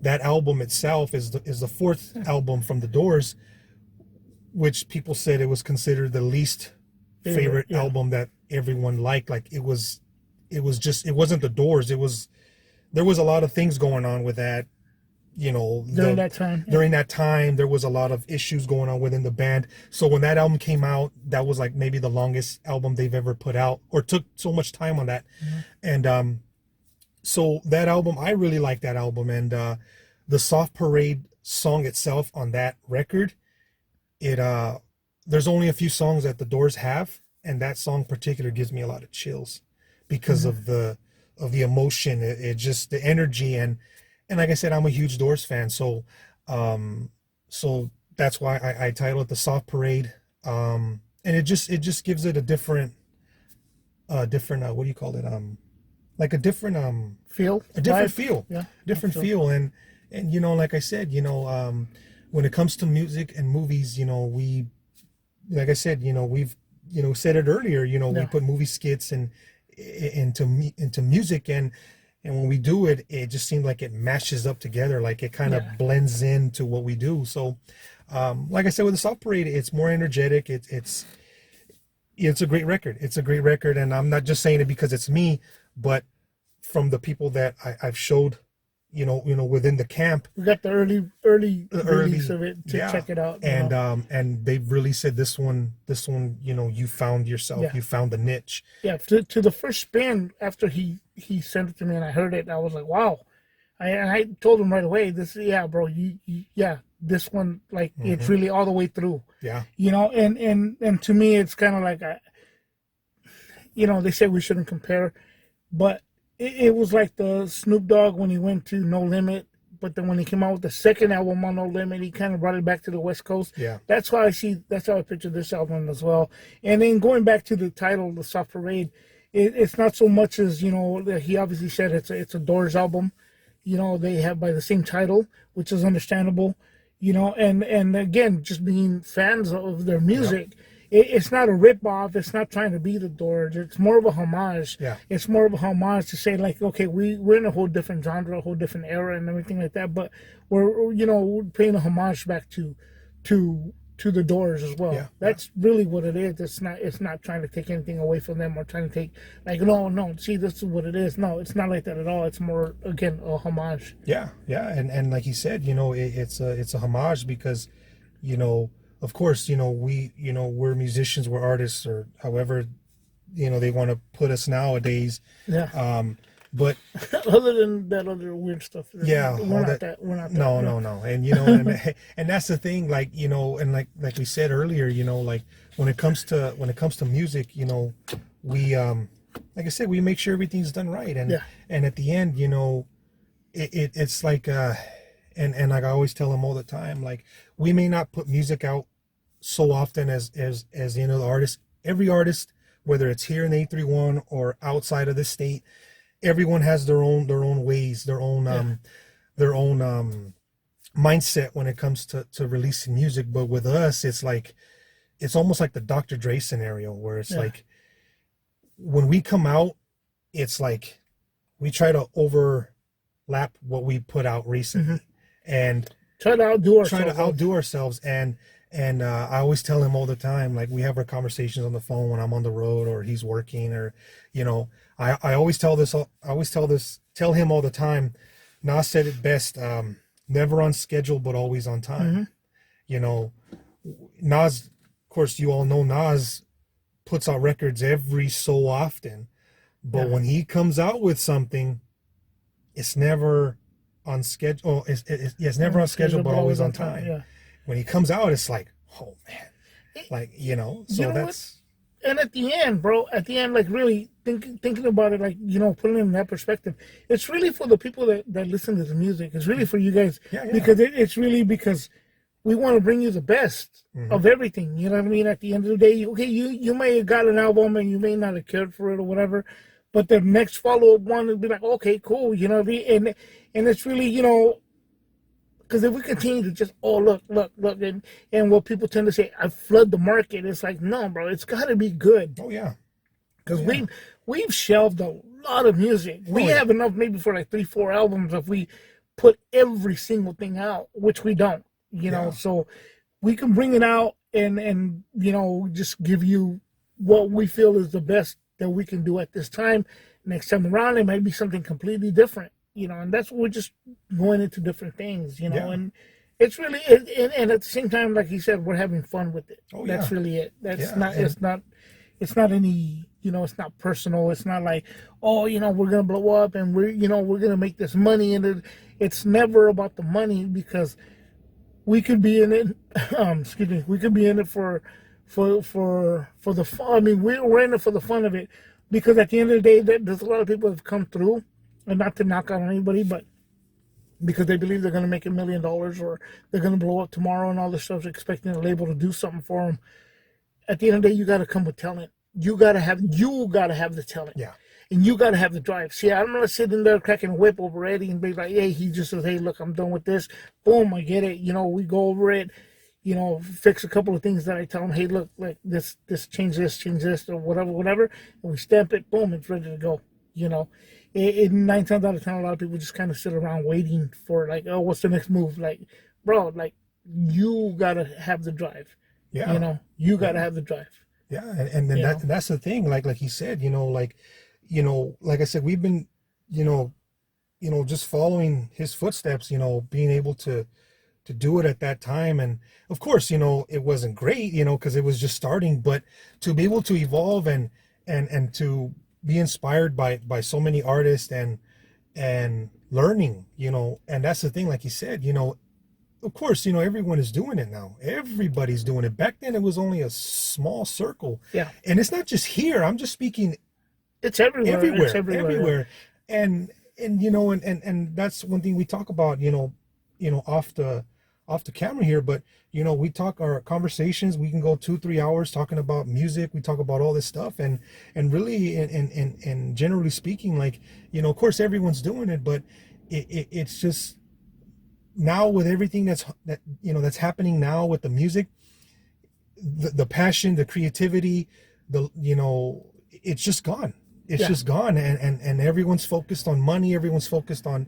[SPEAKER 5] that album itself is the fourth album from The Doors, which people said it was considered the least favorite album that everyone liked. Like it wasn't The Doors. There was a lot of things going on with that. During that time, there was a lot of issues going on within the band. So when that album came out, that was like maybe the longest album they've ever put out, or took so much time on that. And so that album, I really like that album. And the Soft Parade song itself on that record, there's only a few songs that the Doors have, and that song in particular gives me a lot of chills because of the emotion, it just the energy, and like I said, I'm a huge Doors fan, so that's why I titled it the Soft Parade, and it just gives it a different what do you call it, like a different
[SPEAKER 4] feel,
[SPEAKER 5] different feel, and like I said, when it comes to music and movies, we, like I said, we've said it earlier, we put movie skits and into music, and when we do it, it just seems like it mashes up together, like it kind of blends into what we do. So like I said, with the Soft Parade, it's more energetic. It's a great record. It's a great record, and I'm not just saying it because it's me, but from the people that I've showed, within the camp,
[SPEAKER 4] we got the early release of it to check it out,
[SPEAKER 5] and they've really said this one, you found yourself, you found the niche.
[SPEAKER 4] To the first spin after he sent it to me and I heard it, I was like, wow. I told him right away, this, bro, this one, like, it's really all the way through. And to me, it's kind of like, they say we shouldn't compare, but it was like the Snoop Dogg when he went to No Limit, but then when he came out with the second album on No Limit, he kind of brought it back to the West Coast. That's how I picture this album as well. And then going back to the title, The Soft Parade, it's not so much as, he obviously said it's a Doors album. They have by the same title, which is understandable. And again, just being fans of their music, it's not a rip-off. It's not trying to be the Doors. It's more of a homage. It's more of a homage to say, like, okay, we're in a whole different genre, a whole different era and everything like that, but we're paying a homage back to the Doors as well. That's really what it is. It's not trying to take anything away from them or trying to take, like, no, see, this is what it is. No, it's not like that at all. It's more, again, a homage.
[SPEAKER 5] And like he said, it's a homage because, of course, we're musicians, we're artists, or however, they want to put us nowadays. But
[SPEAKER 4] other than that other weird stuff, we're not that.
[SPEAKER 5] No. And and that's the thing, like, and like we said earlier, like when it comes to music, we like I said, we make sure everything's done right, and at the end, it's like and like I always tell them all the time, like, we may not put music out so often as the artist. Every artist, whether it's here in the 831 or outside of the state, everyone has their own ways, their own mindset when it comes to releasing music. But with us, it's like, it's almost like the Dr. Dre scenario, where it's like, when we come out, it's like we try to overlap what we put out recently and
[SPEAKER 4] try to outdo ourselves.
[SPEAKER 5] And I always tell him all the time, like, we have our conversations on the phone when I'm on the road or he's working, or, I always tell him all the time. Nas said it best, never on schedule, but always on time. Nas, of course, you all know Nas puts out records every so often, but when he comes out with something, it's never on schedule. It's never on schedule, but always on time. When he comes out, it's like, oh man, like, so that's.
[SPEAKER 4] And at the end, bro, like, really thinking about it, like, putting it in that perspective, it's really for the people that listen to the music. It's really for you guys, because it's really because we want to bring you the best of everything. You know what I mean? At the end of the day, okay, you may have got an album and you may not have cared for it or whatever, but the next follow-up one will be like, okay, cool. You know what I mean? And it's really, Because if we continue to just, oh, look, and what people tend to say, I flood the market, it's like, no, bro, it's got to be good.
[SPEAKER 5] Oh yeah.
[SPEAKER 4] Because we've shelved a lot of music. We have enough maybe for like 3-4 albums if we put every single thing out, which we don't, you know. So we can bring it out and you know, just give you what we feel is the best that we can do at this time. Next time around, it might be something completely different, you know, and that's what we're just going into different things, you know, and it's really, and at the same time, like you said, we're having fun with it. That's really it. That's it's not any, you know, it's not personal. It's not like, oh, you know, we're going to blow up and we're going to make this money. And it's never about the money, because we could be in it, excuse me, we could be in it for the fun. I mean, we're in it for the fun of it, because at the end of the day, there's a lot of people that have come through, and not to knock on anybody, but because they believe they're going to make $1 million or they're going to blow up tomorrow and all this stuff, expecting the label to do something for them. At the end of the day, you got to come with talent. You got to have the talent.
[SPEAKER 5] Yeah.
[SPEAKER 4] And you got to have the drive. See, I'm not sitting there cracking a whip over Eddie and be like, hey, he just says, hey, look, I'm done with this. Boom, I get it. You know, we go over it, you know, fix a couple of things that I tell him, hey, look, like this, change this, or whatever. And we stamp it, boom, it's ready to go, you know. 9 times out of 10, a lot of people just kind of sit around waiting for, like, oh, what's the next move? Like, bro, like, you got to have the drive.
[SPEAKER 5] Yeah.
[SPEAKER 4] You know, you got to have the drive.
[SPEAKER 5] Yeah. And that's the thing. Like he said, you know, like I said, we've been, you know, just following his footsteps, you know, being able to do it at that time. And of course, you know, it wasn't great, you know, because it was just starting, but to be able to evolve and to be inspired by so many artists and learning, you know, and that's the thing, like he said, you know, of course, you know, everyone is doing it now. Everybody's doing it. Back then, it was only a small circle. Yeah. And it's not just here. I'm just speaking.
[SPEAKER 4] It's everywhere. It's
[SPEAKER 5] everywhere. And you know, and that's one thing we talk about, you know, off the camera here, but you know, we talk our conversations, we can go 2-3 hours talking about music. We talk about all this stuff, and really, and generally speaking, like, you know, of course everyone's doing it, but it's just, now with everything that's happening now with the music, the passion, the creativity, you know, it's just gone. It's just gone, and everyone's focused on money. Everyone's focused on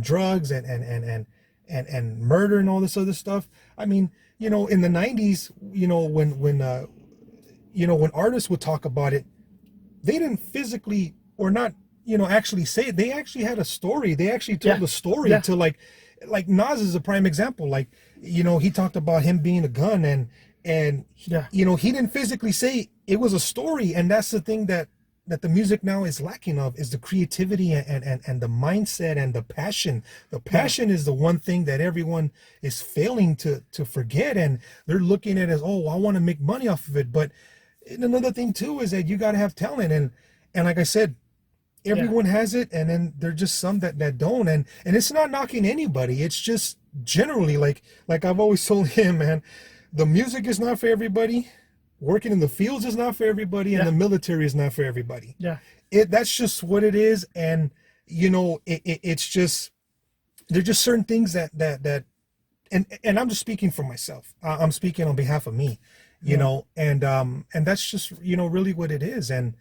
[SPEAKER 5] drugs and murder and all this other stuff. I mean, you know, in the 90s, you know, when artists would talk about it, they didn't physically or not, you know, actually say it. They actually had a story. They actually told a story to like Nas is a prime example. Like, you know, he talked about him being a gun, and you know, he didn't physically say it was a story. And that's the thing that the music now is lacking of, is the creativity and the mindset and the passion. The passion is the one thing that everyone is failing to forget, and they're looking at it as, oh, I want to make money off of it. But another thing too is that you got to have talent, and like I said, everyone has it, and then there's just some that don't, and it's not knocking anybody. It's just generally, like I've always told him, man, the music is not for everybody. Working in the fields is not for everybody, and the military is not for everybody. Yeah, that's just what it is, and you know, it's just, there's just certain things that and I'm just speaking for myself. I'm speaking on behalf of me, you know, and that's just, you know, really what it is, and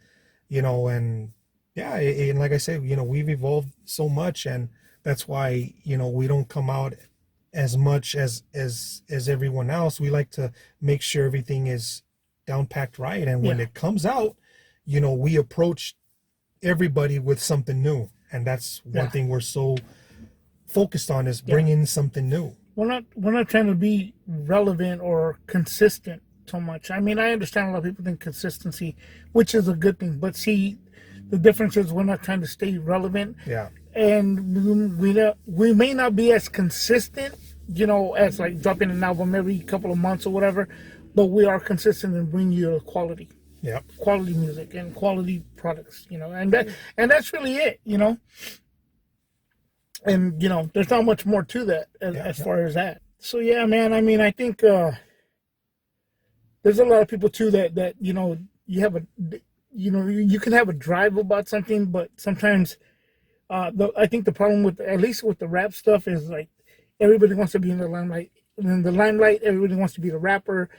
[SPEAKER 5] you know, and yeah, and like I said, you know, we've evolved so much, and that's why, you know, we don't come out as much as everyone else. We like to make sure everything is down packed right, and when it comes out, you know, we approach everybody with something new, and that's one thing we're so focused on, is bringing something new. We're not trying to be relevant or consistent so much. I mean, I understand a lot of people think consistency, which is a good thing, but see, the difference is we're not trying to stay relevant. Yeah. And we may not be as consistent, you know, as like dropping an album every couple of months or whatever, but we are consistent in bringing you quality. Yeah. Quality music and quality products, you know, and that's really it, you know. And, you know, there's not much more to that as far as that. So, yeah, man, I mean, I think there's a lot of people, too, that you know, you can have a drive about something, but sometimes I think the problem with, at least with the rap stuff, is like,
[SPEAKER 4] everybody wants to be in the limelight. In the limelight, everybody wants to be the rapper.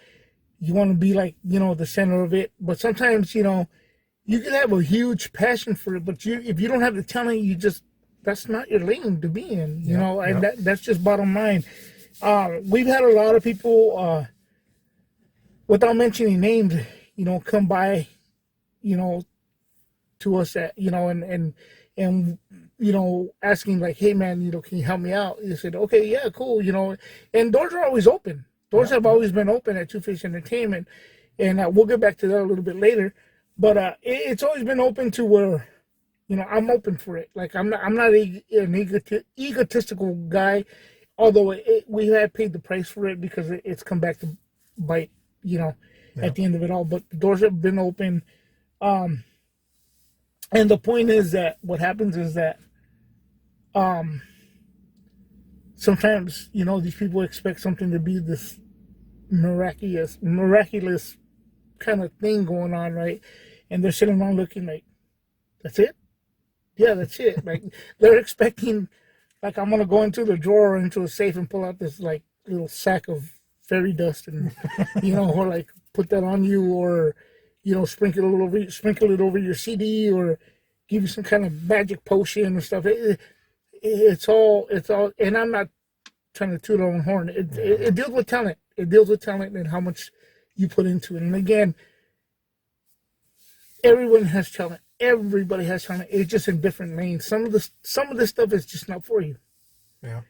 [SPEAKER 4] You want to be like, the center of it. But sometimes, you can have a huge passion for it, but if you don't have the talent, that's not your lane to be in, and that's just bottom line. We've had a lot of people, without mentioning names, come by, to us at, and asking like, hey man, can you help me out? You said, okay, yeah, cool, and doors are always open. Doors have always been open at Two Face Entertainment, and we'll get back to that a little bit later. But it's always been open to where, I'm open for it. Like I'm not an egotistical guy, although we have paid the price for it because it's come back to bite, at the end of it all. But the doors have been open, and the point is that what happens is that, sometimes these people expect something to be this miraculous kind of thing going on, right? And they're sitting around looking like, that's it? Yeah, that's it. Like they're expecting, like I'm gonna go into the drawer or into a safe and pull out this like little sack of fairy dust and or like put that on you, or sprinkle it over your CD, or give you some kind of magic potion or stuff. It's all, and I'm not trying to toot our own horn. It deals with talent. It deals with talent and how much you put into it. And again, everyone has talent. Everybody has talent. It's just in different lanes. Some of this stuff is just not for you. Yeah.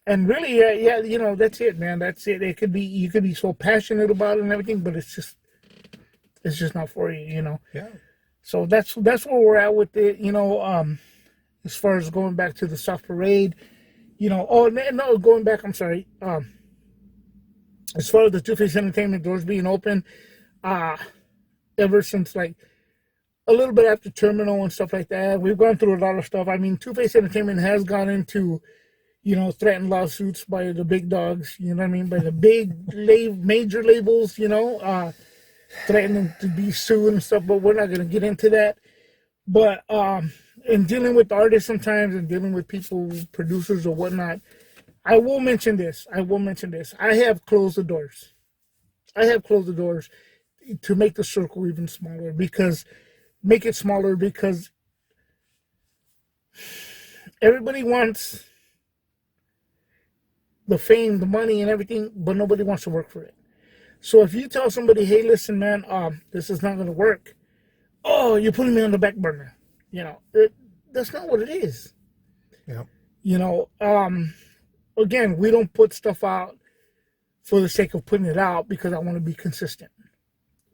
[SPEAKER 4] And really, yeah, that's it, man. That's it. You could be so passionate about it and everything, but it's just not for you,
[SPEAKER 5] Yeah.
[SPEAKER 4] So that's where we're at with it, as far as going back to the Soft Parade, going back, I'm sorry. As far as the Two Face Entertainment doors being open, ever since like a little bit after Terminal and stuff like that, we've gone through a lot of stuff. I mean, Two Face Entertainment has gone into, threatened lawsuits by the big dogs, by the big major labels, threatening to be sued and stuff, but we're not going to get into that. But in dealing with artists sometimes and dealing with people, producers or whatnot, I will mention this. I have closed the doors. To make the circle even smaller, because everybody wants the fame, the money and everything, but nobody wants to work for it. So if you tell somebody, hey, listen, man, this is not going to work. Oh, you're putting me on the back burner. That's not what it is.
[SPEAKER 5] Yeah.
[SPEAKER 4] Again, we don't put stuff out for the sake of putting it out because I want to be consistent.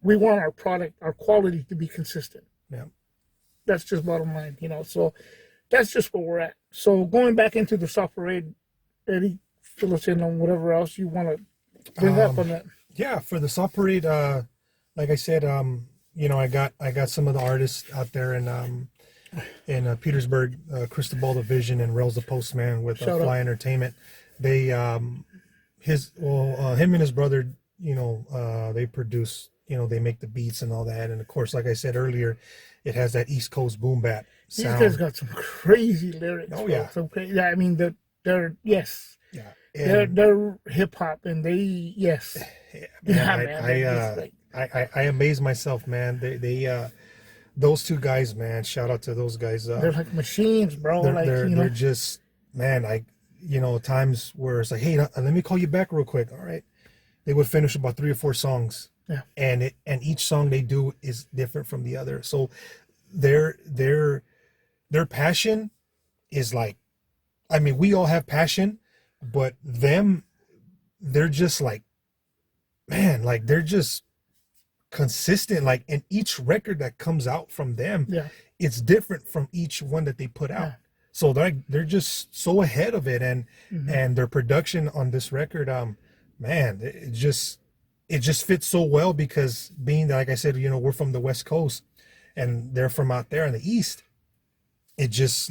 [SPEAKER 4] We want our product, our quality to be consistent.
[SPEAKER 5] Yeah.
[SPEAKER 4] That's just bottom line, So that's just where we're at. So going back into the Soft Parade, Eddie, fill us in on whatever else you want to bring up on that.
[SPEAKER 5] Yeah, for the Soft Parade, like I said, I got some of the artists out there in Petersburg, Cristobal the Vision and Rails the Postman with Fly Entertainment. They him and his brother, they produce, they make the beats and all that, and of course, like I said earlier, it has that East Coast boom bap sound.
[SPEAKER 4] These guys got some crazy lyrics.
[SPEAKER 5] Oh yeah,
[SPEAKER 4] I mean they're yes.
[SPEAKER 5] Yeah.
[SPEAKER 4] They're hip hop and they yes.
[SPEAKER 5] Man, I amaze myself, man. They those two guys, man. Shout out to those guys.
[SPEAKER 4] They're like machines, bro.
[SPEAKER 5] They're just, man. Times where it's like, hey, let me call you back real quick. All right, they would finish about 3 or 4 songs.
[SPEAKER 4] Yeah.
[SPEAKER 5] And each song they do is different from the other. So their passion is like, I mean, we all have passion, but they're just like, man, like they're just consistent. Like in each record that comes out from them, it's different from each one that they put out. Yeah. So they're just so ahead of it, and their production on this record, man, it just fits so well, because being that, like I said, we're from the West Coast and they're from out there in the East, it just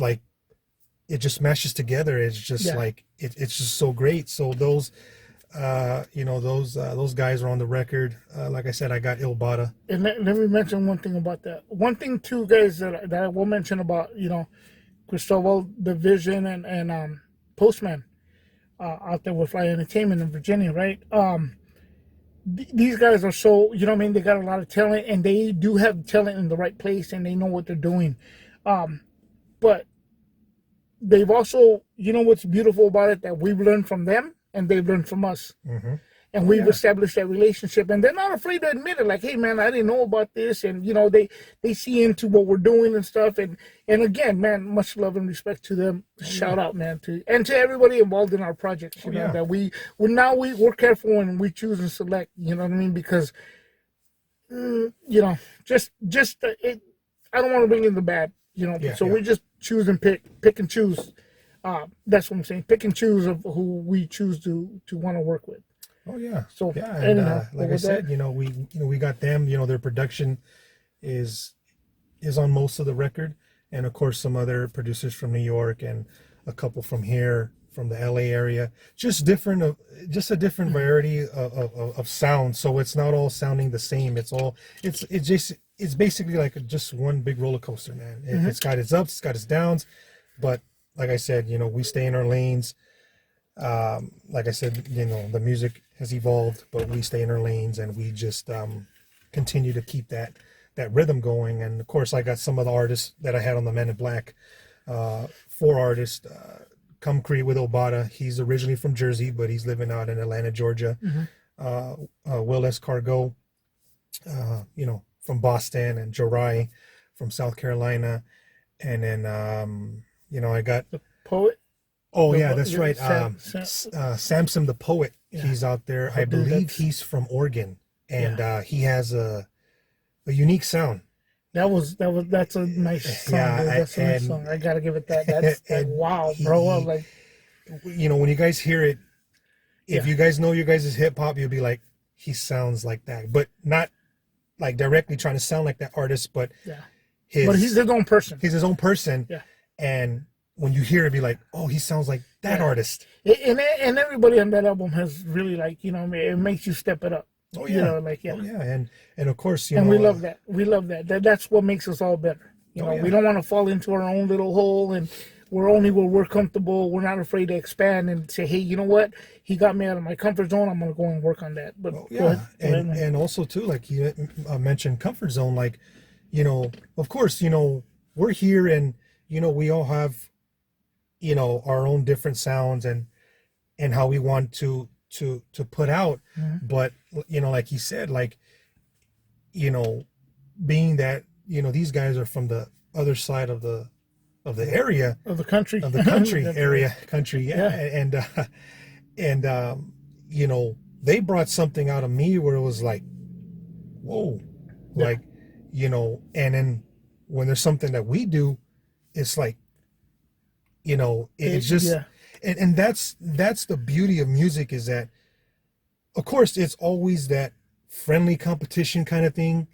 [SPEAKER 5] mashes together. It's just like it's just so great. So those those guys are on the record. Like I said, I got Il Bada.
[SPEAKER 4] And let me mention one thing about that. One thing too, guys, that I will mention about Cristobal, the Vision, and Postman out there with Fly Entertainment in Virginia, right? These guys are so, you know what I mean, they got a lot of talent, and they do have talent in the right place, and they know what they're doing. But they've also, you know what's beautiful about it, that we've learned from them and they've learned from us. And we've established that relationship, and they're not afraid to admit it. Like, hey man, I didn't know about this, and you know, they see into what we're doing and stuff. And again, man, much love and respect to them. Shout out, man, to everybody involved in our projects. You know that we're careful when we choose and select. You know what I mean? Because you know, just it. I don't want to bring in the bad. You know, so we just choose and pick and choose. That's what I'm saying. Pick and choose of who we choose to want to work with.
[SPEAKER 5] Oh yeah.
[SPEAKER 4] So
[SPEAKER 5] yeah, and like I said, you know, we got them. You know, their production is on most of the record, and of course some other producers from New York and a couple from here, from the LA area. Just a different variety of sound. So it's not all sounding the same. It's basically like just one big roller coaster, man. It's got its ups, it's got its downs, but like I said, you know, we stay in our lanes. Like I said, you know, the music has evolved, but we stay in our lanes, and we just continue to keep that rhythm going. And of course, I got some of the artists that I had on the Men in Black. 4 artists. Come Create with Obata. He's originally from Jersey, but he's living out in Atlanta, Georgia. Will Escargot, you know, from Boston, and Jorai from South Carolina. And then, you know, I got
[SPEAKER 4] the poet.
[SPEAKER 5] Oh yeah, that's right. Samson the Poet. Yeah. He's out there. I believe he's from Oregon, and he has a unique sound. That's a nice song. Yeah, that's a nice song. I gotta give it that. That's wow, bro. I'm like, you know, when you guys hear it, if you guys know your guys' hip hop, you'll be like, he sounds like that, but not like directly trying to sound like that artist, but
[SPEAKER 4] but he's his own person.
[SPEAKER 5] He's his own person.
[SPEAKER 4] Yeah,
[SPEAKER 5] and when you hear it, be like, oh, he sounds like that artist.
[SPEAKER 4] And everybody on that album has really, like, you know, it makes you step it up.
[SPEAKER 5] Oh yeah,
[SPEAKER 4] you know, like
[SPEAKER 5] Oh yeah, and of course, you know,
[SPEAKER 4] we love that. We love that. That's what makes us all better. You know, we don't want to fall into our own little hole, and we're only where we're comfortable. We're not afraid to expand and say, hey, you know what? He got me out of my comfort zone. I'm gonna go and work on that. But
[SPEAKER 5] and also too, like you mentioned, comfort zone. Like, you know, of course, you know, we're here, and you know, we all have, you know, our own different sounds and how we want to put out. But you know, like he said, like, you know, being that, you know, these guys are from the other side of the area
[SPEAKER 4] of the country
[SPEAKER 5] country and you know, they brought something out of me where it was like, whoa, like, you know, and then when there's something that we do, it's like, you know, it's just and that's the beauty of music, is that of course it's always that friendly competition kind of thing.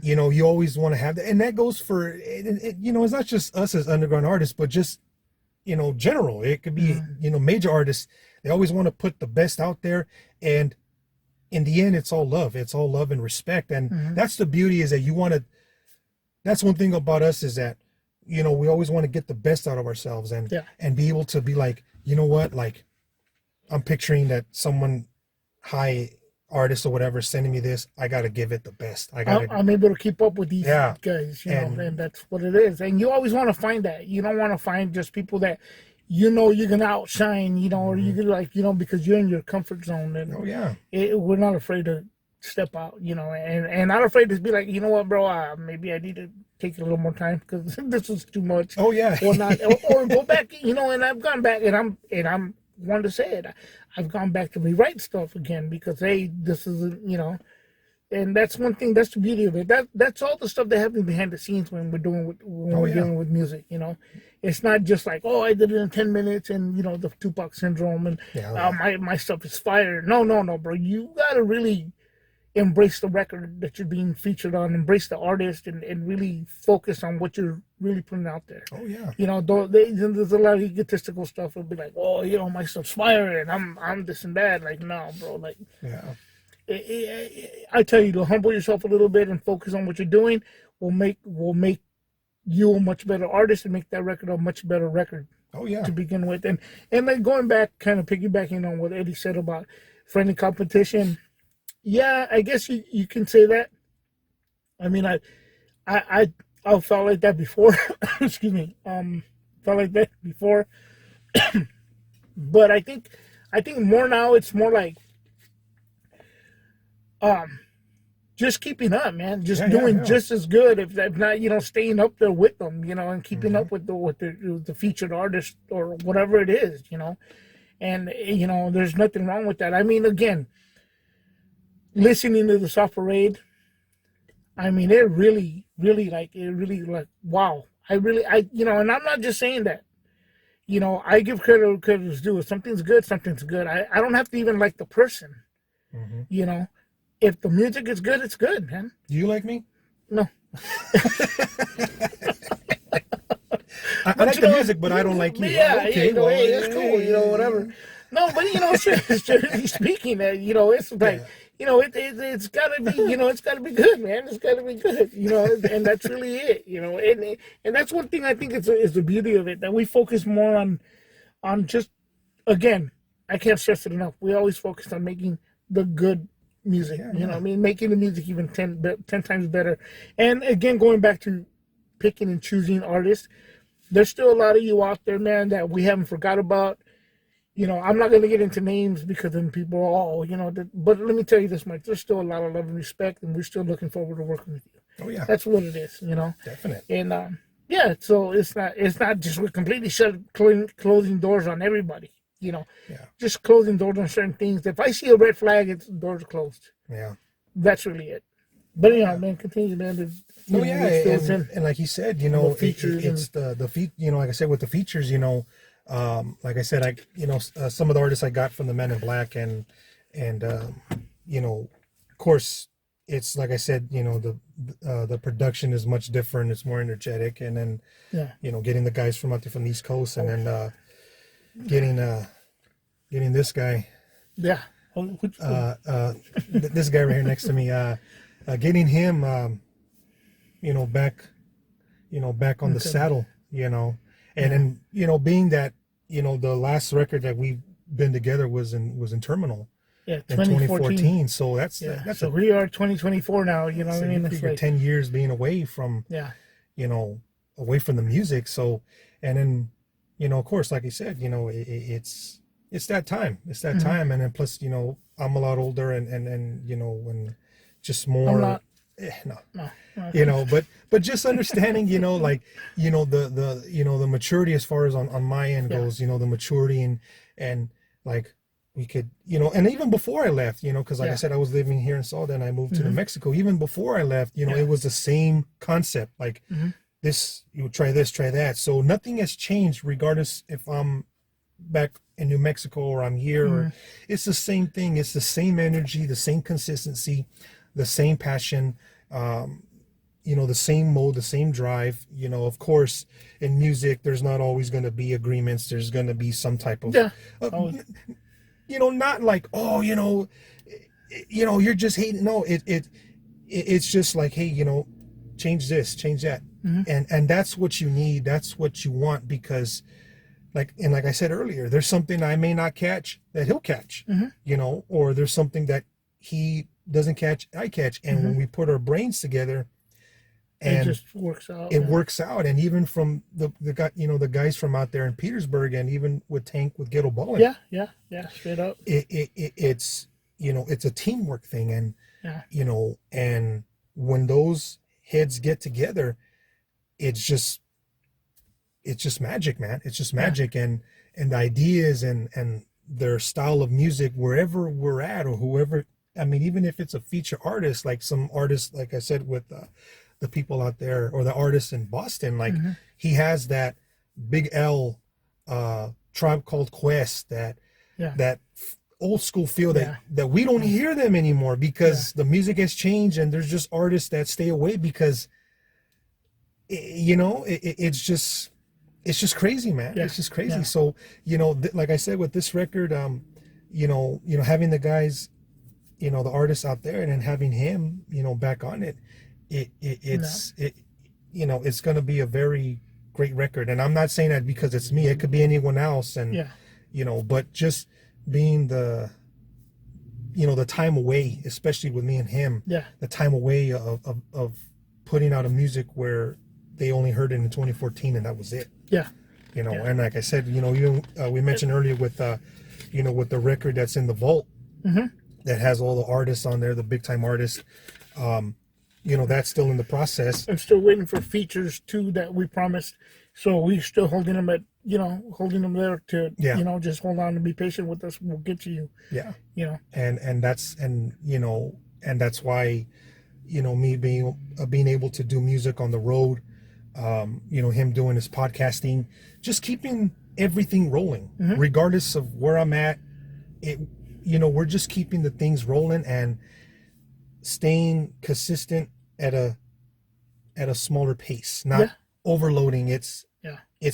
[SPEAKER 5] You know, you always want to have that, and that goes for you know, it's not just us as underground artists, but just, you know, general. It could be you know, major artists. They always want to put the best out there, and in the end, it's all love. It's all love and respect, and that's the beauty, is that you want to. That's one thing about us, is that, you know, we always want to get the best out of ourselves, and be able to be like, you know what, like, I'm picturing that someone high artist or whatever sending me this, I gotta give it the best. I'm
[SPEAKER 4] able to keep up with these guys, you know, and that's what it is. And you always want to find that. You don't want to find just people that, you know, you're gonna outshine, you know, or you can, like, you know, because you're in your comfort zone. And we're not afraid to step out, you know, and not afraid to be like, you know what, bro, maybe I need to take a little more time because this was too much.
[SPEAKER 5] Or
[SPEAKER 4] not, or go back, you know. And I've gone back, and I'm one to say it. I've gone back to rewrite stuff again because, hey, this is, you know, and that's one thing. That's the beauty of it. That's all the stuff that happens behind the scenes when we're dealing with music. You know, it's not just like, oh, I did it in 10 minutes, and you know, the Tupac syndrome, and my stuff is fire. No, bro. You gotta really embrace the record that you're being featured on, embrace the artist, and really focus on what you're really putting out there. You know, there's a lot of egotistical stuff. It'll be like, oh, you know, my stuff's fire, and I'm this and that. Like, no, bro. Like, I tell you, to humble yourself a little bit and focus on what you're doing will make you a much better artist, and make that record a much better record
[SPEAKER 5] Oh yeah.
[SPEAKER 4] to begin with. And then going back, kind of piggybacking on what Eddie said about friendly competition. Yeah, I guess you can say that. I mean, I felt like that before. Excuse me. Felt like that before. But I think more now. It's more like just keeping up, man. Just doing just as good, if not, staying up there with them, and keeping up with the featured artist or whatever it is, And there's nothing wrong with that. I mean, again, listening to the Soft Parade, I mean, it really, wow. And I'm not just saying that. I give credit's due. If something's good, something's good. I don't have to even like the person. If the music is good, it's good, man.
[SPEAKER 5] Do you like me?
[SPEAKER 4] No.
[SPEAKER 5] I like the music, but I don't like you.
[SPEAKER 4] Yeah,
[SPEAKER 5] okay,
[SPEAKER 4] hey, that's cool, whatever. No, but strictly speaking, it's like, it's gotta be, it's gotta be good, man. It's gotta be good, and that's really it, and that's one thing I think is the beauty of it, that we focus more on just, again, I can't stress it enough. We always focus on making the good music, I mean, making the music even 10 times better. And again, going back to picking and choosing artists, there's still a lot of you out there, man, that we haven't forgot about. I'm not going to get into names because then people, but let me tell you this much. There's still a lot of love and respect, and we're still looking forward to working with you.
[SPEAKER 5] Oh, yeah.
[SPEAKER 4] That's what it is,
[SPEAKER 5] Definitely.
[SPEAKER 4] And, so it's not just we're completely closing doors on everybody, just closing doors on certain things. If I see a red flag, it's doors are closed.
[SPEAKER 5] Yeah.
[SPEAKER 4] That's really it. But, man, continue, man.
[SPEAKER 5] And like he said,
[SPEAKER 4] the features
[SPEAKER 5] it's the feat, like I said, with the features, like I said, some of the artists I got from the Men in Black, and of course, it's like I said, the production is much different. It's more energetic, and then getting the guys from out there from the East Coast, and then getting this guy, this guy right here next to me, getting him, back on the saddle, and then being that the last record that we've been together was in Terminal, in 2014. So that's
[SPEAKER 4] so we are 2024 now. You know what I mean?
[SPEAKER 5] It's like 10 years being away from away from the music. So, and then of course, like you said, it's that time. It's that time, and then plus I'm a lot older, and just more.
[SPEAKER 4] I'm not.
[SPEAKER 5] No. But just understanding, the maturity as far as on my end goes, the maturity and like we could, and even before I left, because like I said, I was living here in Salta and I moved to New Mexico. Even before I left, it was the same concept, like this, try this, try that. So nothing has changed regardless if I'm back in New Mexico or I'm here, or it's the same thing. It's the same energy, the same consistency, the same passion, the same mode, the same drive. Of course, in music, there's not always going to be agreements. There's going to be some type of, not like, you're just hating. No, it's just like, hey, change this, change that. And that's what you need. That's what you want, because like I said earlier, there's something I may not catch that he'll catch, or there's something that he doesn't catch, I catch. And when we put our brains together, and
[SPEAKER 4] it just works out.
[SPEAKER 5] It works out. And even from the guys from out there in Petersburg, and even with Tank, with Ghetto Ballin'.
[SPEAKER 4] Yeah, straight up.
[SPEAKER 5] It's it's a teamwork thing, and and when those heads get together, it's just magic, man. It's just magic, and the ideas and their style of music, wherever we're at, or whoever. I mean, even if it's a feature artist, like some artists, like I said, with the people out there, or the artists in Boston, like he has that Big L Tribe Called Quest, that old school feel that we don't hear them anymore, because the music has changed, and there's just artists that stay away because it's just crazy, man. It's just crazy. So like I said, with this record, having the guys, the artists out there, and then having him, back on it's going to be a very great record. And I'm not saying that because it's me. It could be anyone else. And but just being the time away, especially with me and him, the time away of putting out a music where they only heard it in 2014 and that was it. And like I said, even we mentioned earlier with with the record that's in the vault, that has all the artists on there, the big time artists, that's still in the process.
[SPEAKER 4] I'm still waiting for features too that we promised, so we're still holding them at holding them there to just hold on and be patient with us. We'll get to you. And that's why me being able to do music on the road, him doing his podcasting, just keeping everything rolling, regardless of where I'm at. We're just keeping the things rolling and staying consistent at a smaller pace, not overloading. It's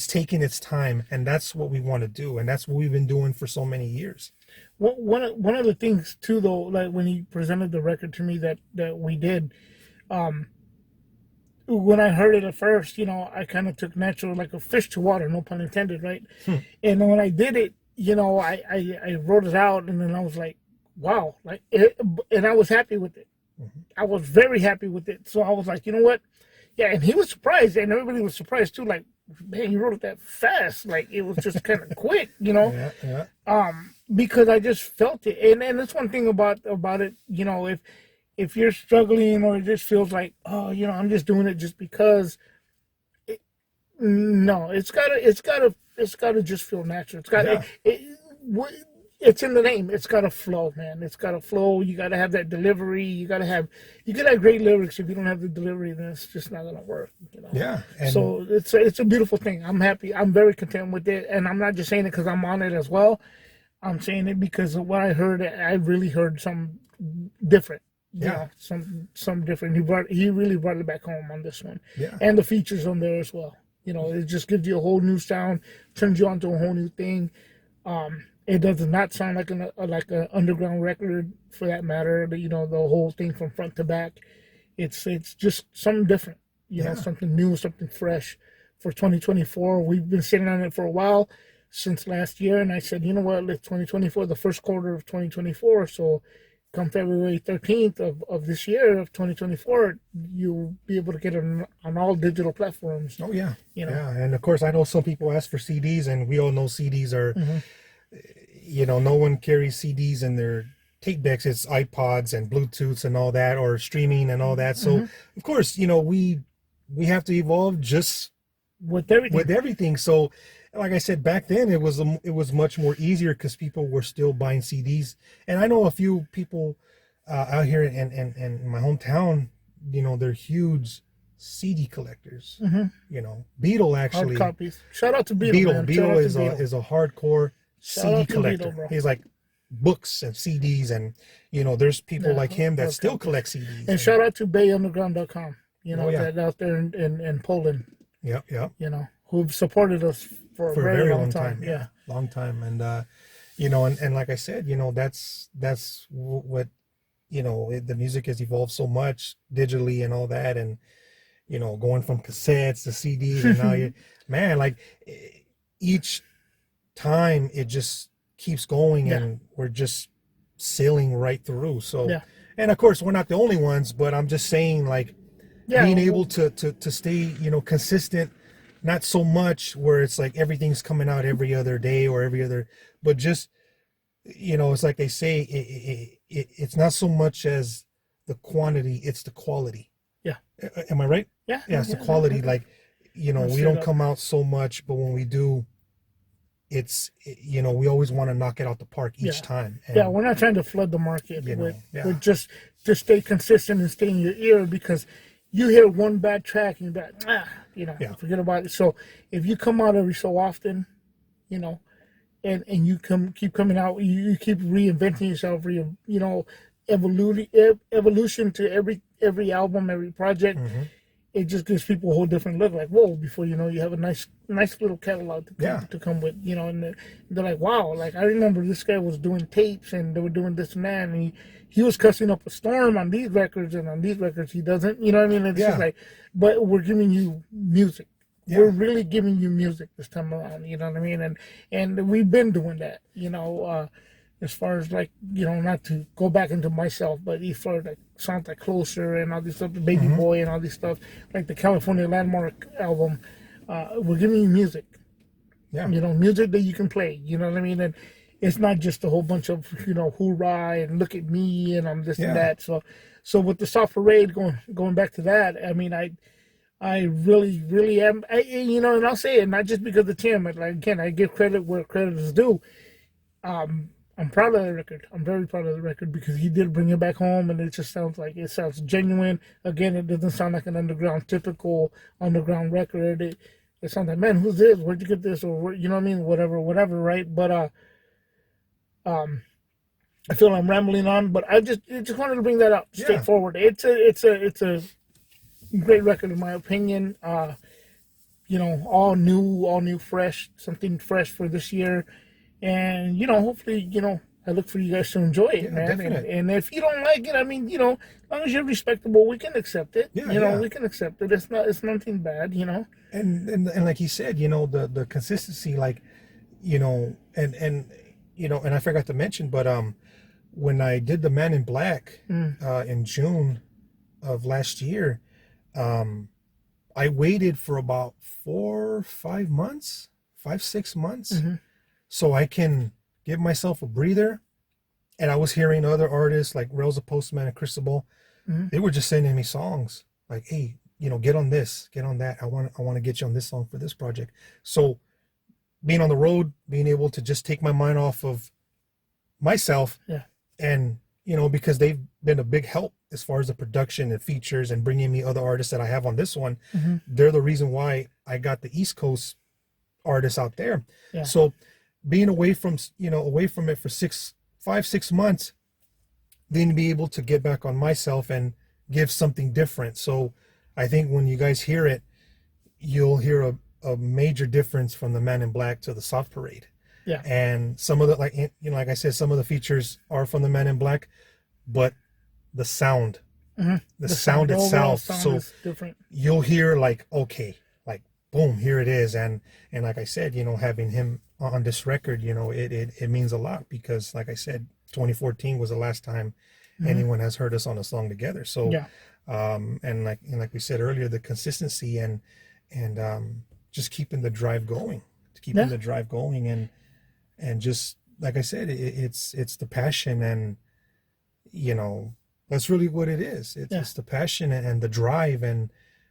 [SPEAKER 4] taking its time, and that's what we want to do, and that's what we've been doing for so many years. One of the things too, though, like when he presented the record to me that we did, when I heard it at first, I kind of took natural, like a fish to water, no pun intended, right? And when I did it, I wrote it out, and then I was like, wow, and I was happy with it. I was very happy with it. So I was like, you know what? Yeah, and he was surprised, and everybody was surprised too. Like, man, you wrote it that fast. Like, it was just kind of quick, because I just felt it. And that's one thing about it, if you're struggling or it just feels like, oh, I'm just doing it just because. No, it's gotta just feel natural. It's gotta. It's in the name. It's got to flow, man. It's got to flow. You got to have that delivery. You could have great lyrics. If you don't have the delivery, then it's just not gonna work.
[SPEAKER 5] Yeah.
[SPEAKER 4] So it's a beautiful thing. I'm happy. I'm very content with it, and I'm not just saying it because I'm on it as well. I'm saying it because of what I heard. I really heard some different. Some different. He really brought it back home on this one. And the features on there as well. It just gives you a whole new sound, turns you onto a whole new thing. It does not sound like an underground record, for that matter. The whole thing from front to back, it's just something different. Something new, something fresh for 2024. We've been sitting on it for a while, since last year, and I said, you know what, let's 2024, the first quarter of 2024. So, come February 13th of this year of 2024, you'll be able to get it on all digital platforms.
[SPEAKER 5] Oh yeah, and of course, I know some people ask for CDs, and we all know CDs are. No one carries CDs in their tape decks. It's iPods and Bluetooths and all that, or streaming and all that. So of course, we have to evolve just
[SPEAKER 4] with everything.
[SPEAKER 5] So like I said, back then it was much more easier because people were still buying CDs. And I know a few people out here in my hometown, they're huge CD collectors. Beetle actually.
[SPEAKER 4] Hard copies. Shout out to Beetle.
[SPEAKER 5] Beetle is a hardcore CD collector.
[SPEAKER 4] Beetle,
[SPEAKER 5] he's like books and CDs, and there's people like him that still collect CDs.
[SPEAKER 4] And shout out to BayUnderground.com. That out there in Poland.
[SPEAKER 5] Yep.
[SPEAKER 4] Who've supported us for a very long time. Yeah,
[SPEAKER 5] long time. And and like I said, that's what the music has evolved so much digitally and all that, and going from cassettes to CDs, and now like each time it just keeps going, and we're just sailing right through. So and of course we're not the only ones, but I'm just saying, like, being able to stay consistent, not so much where it's like everything's coming out every other day or every other, but just it's like they say, it's not so much as the quantity, it's the quality. Am I right? It's the quality. Like we don't come out so much, but when we do, it's we always want to knock it out the park each time. And,
[SPEAKER 4] we're not trying to flood the market with just stay consistent and stay in your ear, because you hear one bad track and you're like, forget about it. So if you come out every so often, and you keep coming out, you keep reinventing yourself, evolution to every album, every project. It just gives people a whole different look. Like, whoa! Before you have a nice little catalog to come with. And they're like, wow! Like, I remember this guy was doing tapes, and they were doing this and that, and he was cussing up a storm on these records, and on these records he doesn't. You know what I mean? It's just like, but we're giving you music. we're really giving you music this time around. You know what I mean? And we've been doing that. As far as like not to go back into myself, but as far as like songs like Closer and all this stuff, the Baby Boy and all this stuff, like the California Landmark album, we're giving you music.
[SPEAKER 5] Yeah.
[SPEAKER 4] Music that you can play. You know what I mean? And it's not just a whole bunch of hoorah and look at me and I'm this and that. So with the Soft Parade, going back to that, I mean, I really, really am. And I'll say it not just because of Tim. Like again, I give credit where credit is due. I'm proud of the record. I'm very proud of the record because he did bring it back home, and it just sounds genuine. Again, it doesn't sound like an typical underground record. It sounds like, man, who's this? Where'd you get this? Or you know what I mean? Whatever, right? But I feel I'm rambling on, but I just wanted to bring that up straightforward. It's a great record in my opinion. All new, fresh, something fresh for this year. And, hopefully, I look for you guys to enjoy it, man. And if you don't like it, I mean, as long as you're respectable, we can accept it. We can accept it. It's nothing bad,
[SPEAKER 5] And like he said, the consistency, like, and I forgot to mention, but when I did the Man in Black in June of last year, I waited for about 6 months. So I can give myself a breather. And I was hearing other artists like Rosa Postman and Cristobal. They were just sending me songs like, hey, get on this, get on that. I want to get you on this song for this project. So being on the road, being able to just take my mind off of myself and, because they've been a big help as far as the production and features and bringing me other artists that I have on this one. They're the reason why I got the East Coast artists out there. Yeah. So being away from it for 5-6 months, then be able to get back on myself and give something different. So I think when you guys hear it, you'll hear a major difference from the Man in Black to the Soft Parade. Yeah. And some of the, like I said, some of the features are from the Man in Black, but the sound, the sound itself. So you'll hear like, okay, like boom, here it is. And like I said, having him on this record, it means a lot because, like I said, 2014 was the last time anyone has heard us on a song together. So, and like we said earlier, the consistency and just keeping the drive going, and just like I said, it's the passion, and that's really what it is. It's the passion and the drive and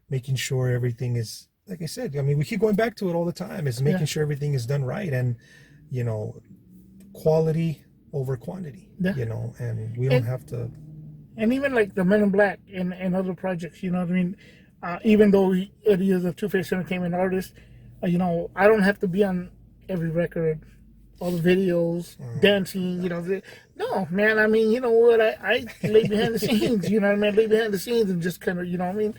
[SPEAKER 5] making sure everything is. Like I said, I mean, we keep going back to it all the time. It's making sure everything is done right and, quality over quantity, and we don't have to.
[SPEAKER 4] And even like the Men in Black and other projects, what I mean? Even though Eddie is a Two-Face Entertainment artist, I don't have to be on every record, all the videos, dancing, no, man, I mean, you know what, I lay behind the scenes, lay behind the scenes and just kind of,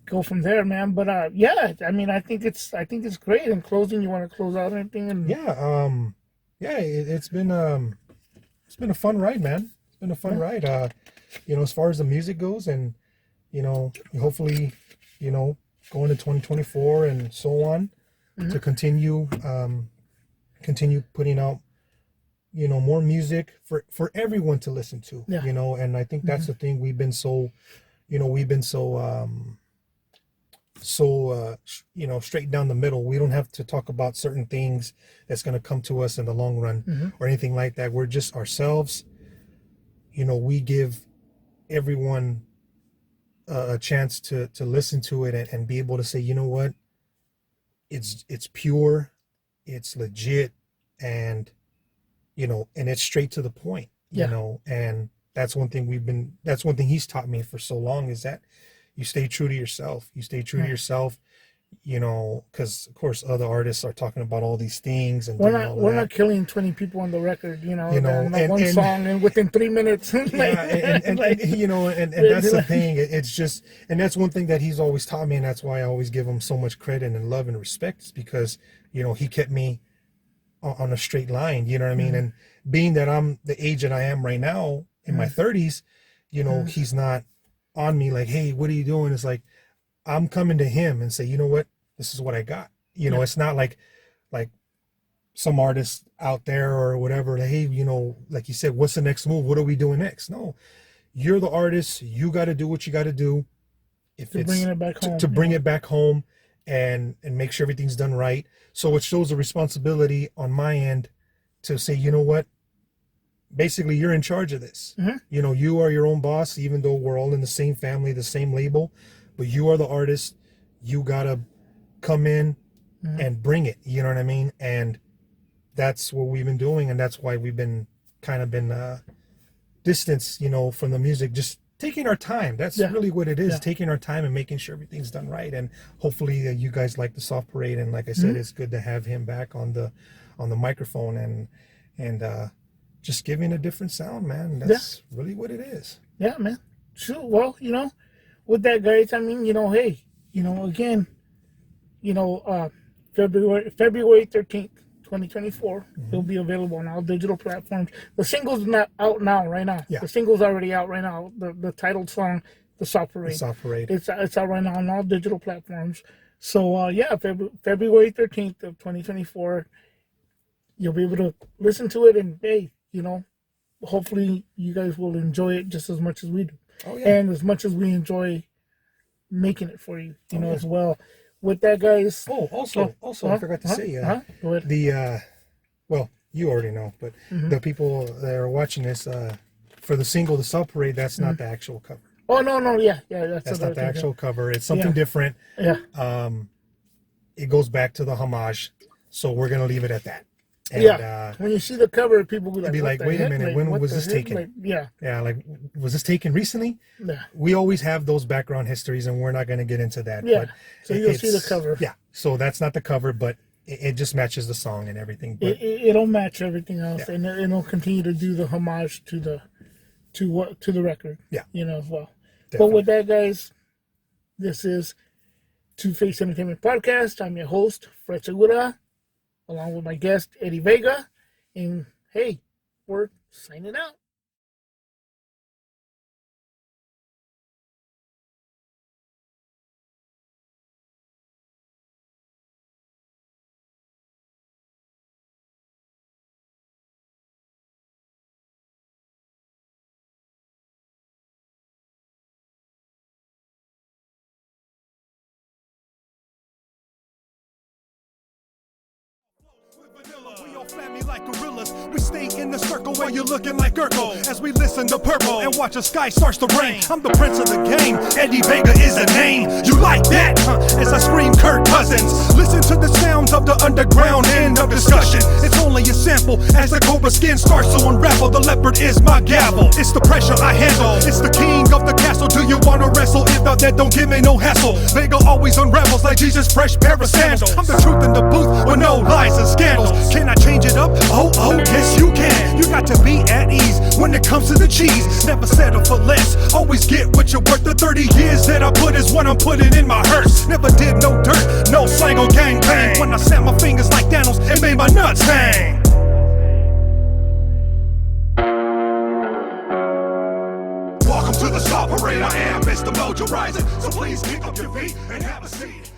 [SPEAKER 4] go from there, man. But I mean, I think it's great. In closing, you want to close out anything? And
[SPEAKER 5] it's been a fun ride, man. It's been a fun ride. As far as the music goes, and hopefully, going to 2024 and so on, to continue putting out, more music for everyone to listen to. And I think that's the thing. We've been so straight down the middle. We don't have to talk about certain things that's going to come to us in the long run or anything like that. We're just ourselves. We give everyone a chance to listen to it and be able to say, you know what, it's pure, it's legit, and and it's straight to the point. And that's one thing he's taught me for so long, is that you stay true to yourself. Because of course other artists are talking about all these things, and
[SPEAKER 4] we're not killing 20 people on the record, one song and within 3 minutes.
[SPEAKER 5] And that's the thing. It's just, and that's one thing that he's always taught me, and that's why I always give him so much credit and love and respect, is because he kept me on a straight line. You know what I mean? And being that I'm the age that I am right now in my 30s, he's not on me like, hey, what are you doing? It's like I'm coming to him and say, you know what, this is what I got. You know, it's not like some artists out there or whatever, like, hey, you know, like you said, what's the next move? What are we doing next? No, you're the artist. You got to do what you got to do. If it's
[SPEAKER 4] bringing it back home,
[SPEAKER 5] to bring it back home and make sure everything's done right. So it shows a responsibility on my end to say, you know what? Basically, you're in charge of this. You know, you are your own boss, even though we're all in the same family, the same label, but you are the artist. You got to come in and bring it. You know what I mean? And that's what we've been doing. And that's why we've been distanced, you know, from the music, just taking our time. That's really what it is, taking our time and making sure everything's done right. And hopefully you guys like the Soft Parade. And like I said, it's good to have him back on the microphone and just giving a different sound, man. That's really what it is. Yeah, man.
[SPEAKER 4] Sure. Well, you know, with that, guys, I mean, you know, hey, you know, again, you know, February 13th, 2024, it'll be available on all digital platforms. The single's not out now, right now.
[SPEAKER 5] Yeah.
[SPEAKER 4] The single's already out right now. The titled song, The Soft Parade.
[SPEAKER 5] The Soft Parade.
[SPEAKER 4] It's out right now on all digital platforms. So, yeah, February 13th of 2024, you'll be able to listen to it, and, hey, you know, hopefully you guys will enjoy it just as much as we do.
[SPEAKER 5] Oh, yeah.
[SPEAKER 4] And as much as we enjoy making it for you, you know, as well. With that, guys.
[SPEAKER 5] Oh, also, I forgot to say,
[SPEAKER 4] Go ahead.
[SPEAKER 5] well, you already know, but the people that are watching this, for the single, The Soft Parade, that's not the actual cover.
[SPEAKER 4] Oh, no, yeah,
[SPEAKER 5] that's not the actual cover. It's something different.
[SPEAKER 4] Yeah.
[SPEAKER 5] It goes back to the homage, so we're gonna leave it at that. And,
[SPEAKER 4] when you see the cover, people will
[SPEAKER 5] be like, wait a minute, when was this taken?
[SPEAKER 4] Like, yeah,
[SPEAKER 5] like, was this taken recently?
[SPEAKER 4] Yeah.
[SPEAKER 5] We always have those background histories, and we're not going to get into that.
[SPEAKER 4] Yeah,
[SPEAKER 5] but
[SPEAKER 4] so you'll see the cover.
[SPEAKER 5] Yeah, so that's not the cover, but it just matches the song and everything. But
[SPEAKER 4] it'll match everything else, and it'll continue to do the homage to the record.
[SPEAKER 5] Yeah,
[SPEAKER 4] you know, as well.
[SPEAKER 5] Definitely.
[SPEAKER 4] But with that, guys, this is Two Face Entertainment Podcast. I'm your host, Fred Segura, along with my guest, Eddie Vega. And, hey, we're signing out.
[SPEAKER 2] We all family like gorillas. We stay in the circle while you're looking like Urkel. As we listen to Purple and watch the sky starts to rain. I'm the prince of the game. Eddie Vega is the name. You like that? As I scream Kirk Cousins. Listen to the sounds of the underground end of discussion. It's only a sample as the cobra skin starts to unravel. The leopard is my gavel. It's the pressure I handle. It's the king of the castle. Do you wanna wrestle? If not, then don't give me no hassle. Vega always unravels like Jesus' fresh pair of sandals. I'm the truth in the booth with no lies and scandals. Can I change it up? Oh, yes you can. You got to be at ease when it comes to the cheese. Never settle for less. Always get what you're worth. The 30 years that I put is what I'm putting in my hearse. Never did no dirt, no slang or gang bang. When I snap my fingers like Thanos, it made my nuts hang. Welcome to the Soft Parade. I am Mr. Mojo Rising. So please pick up your feet and have a seat.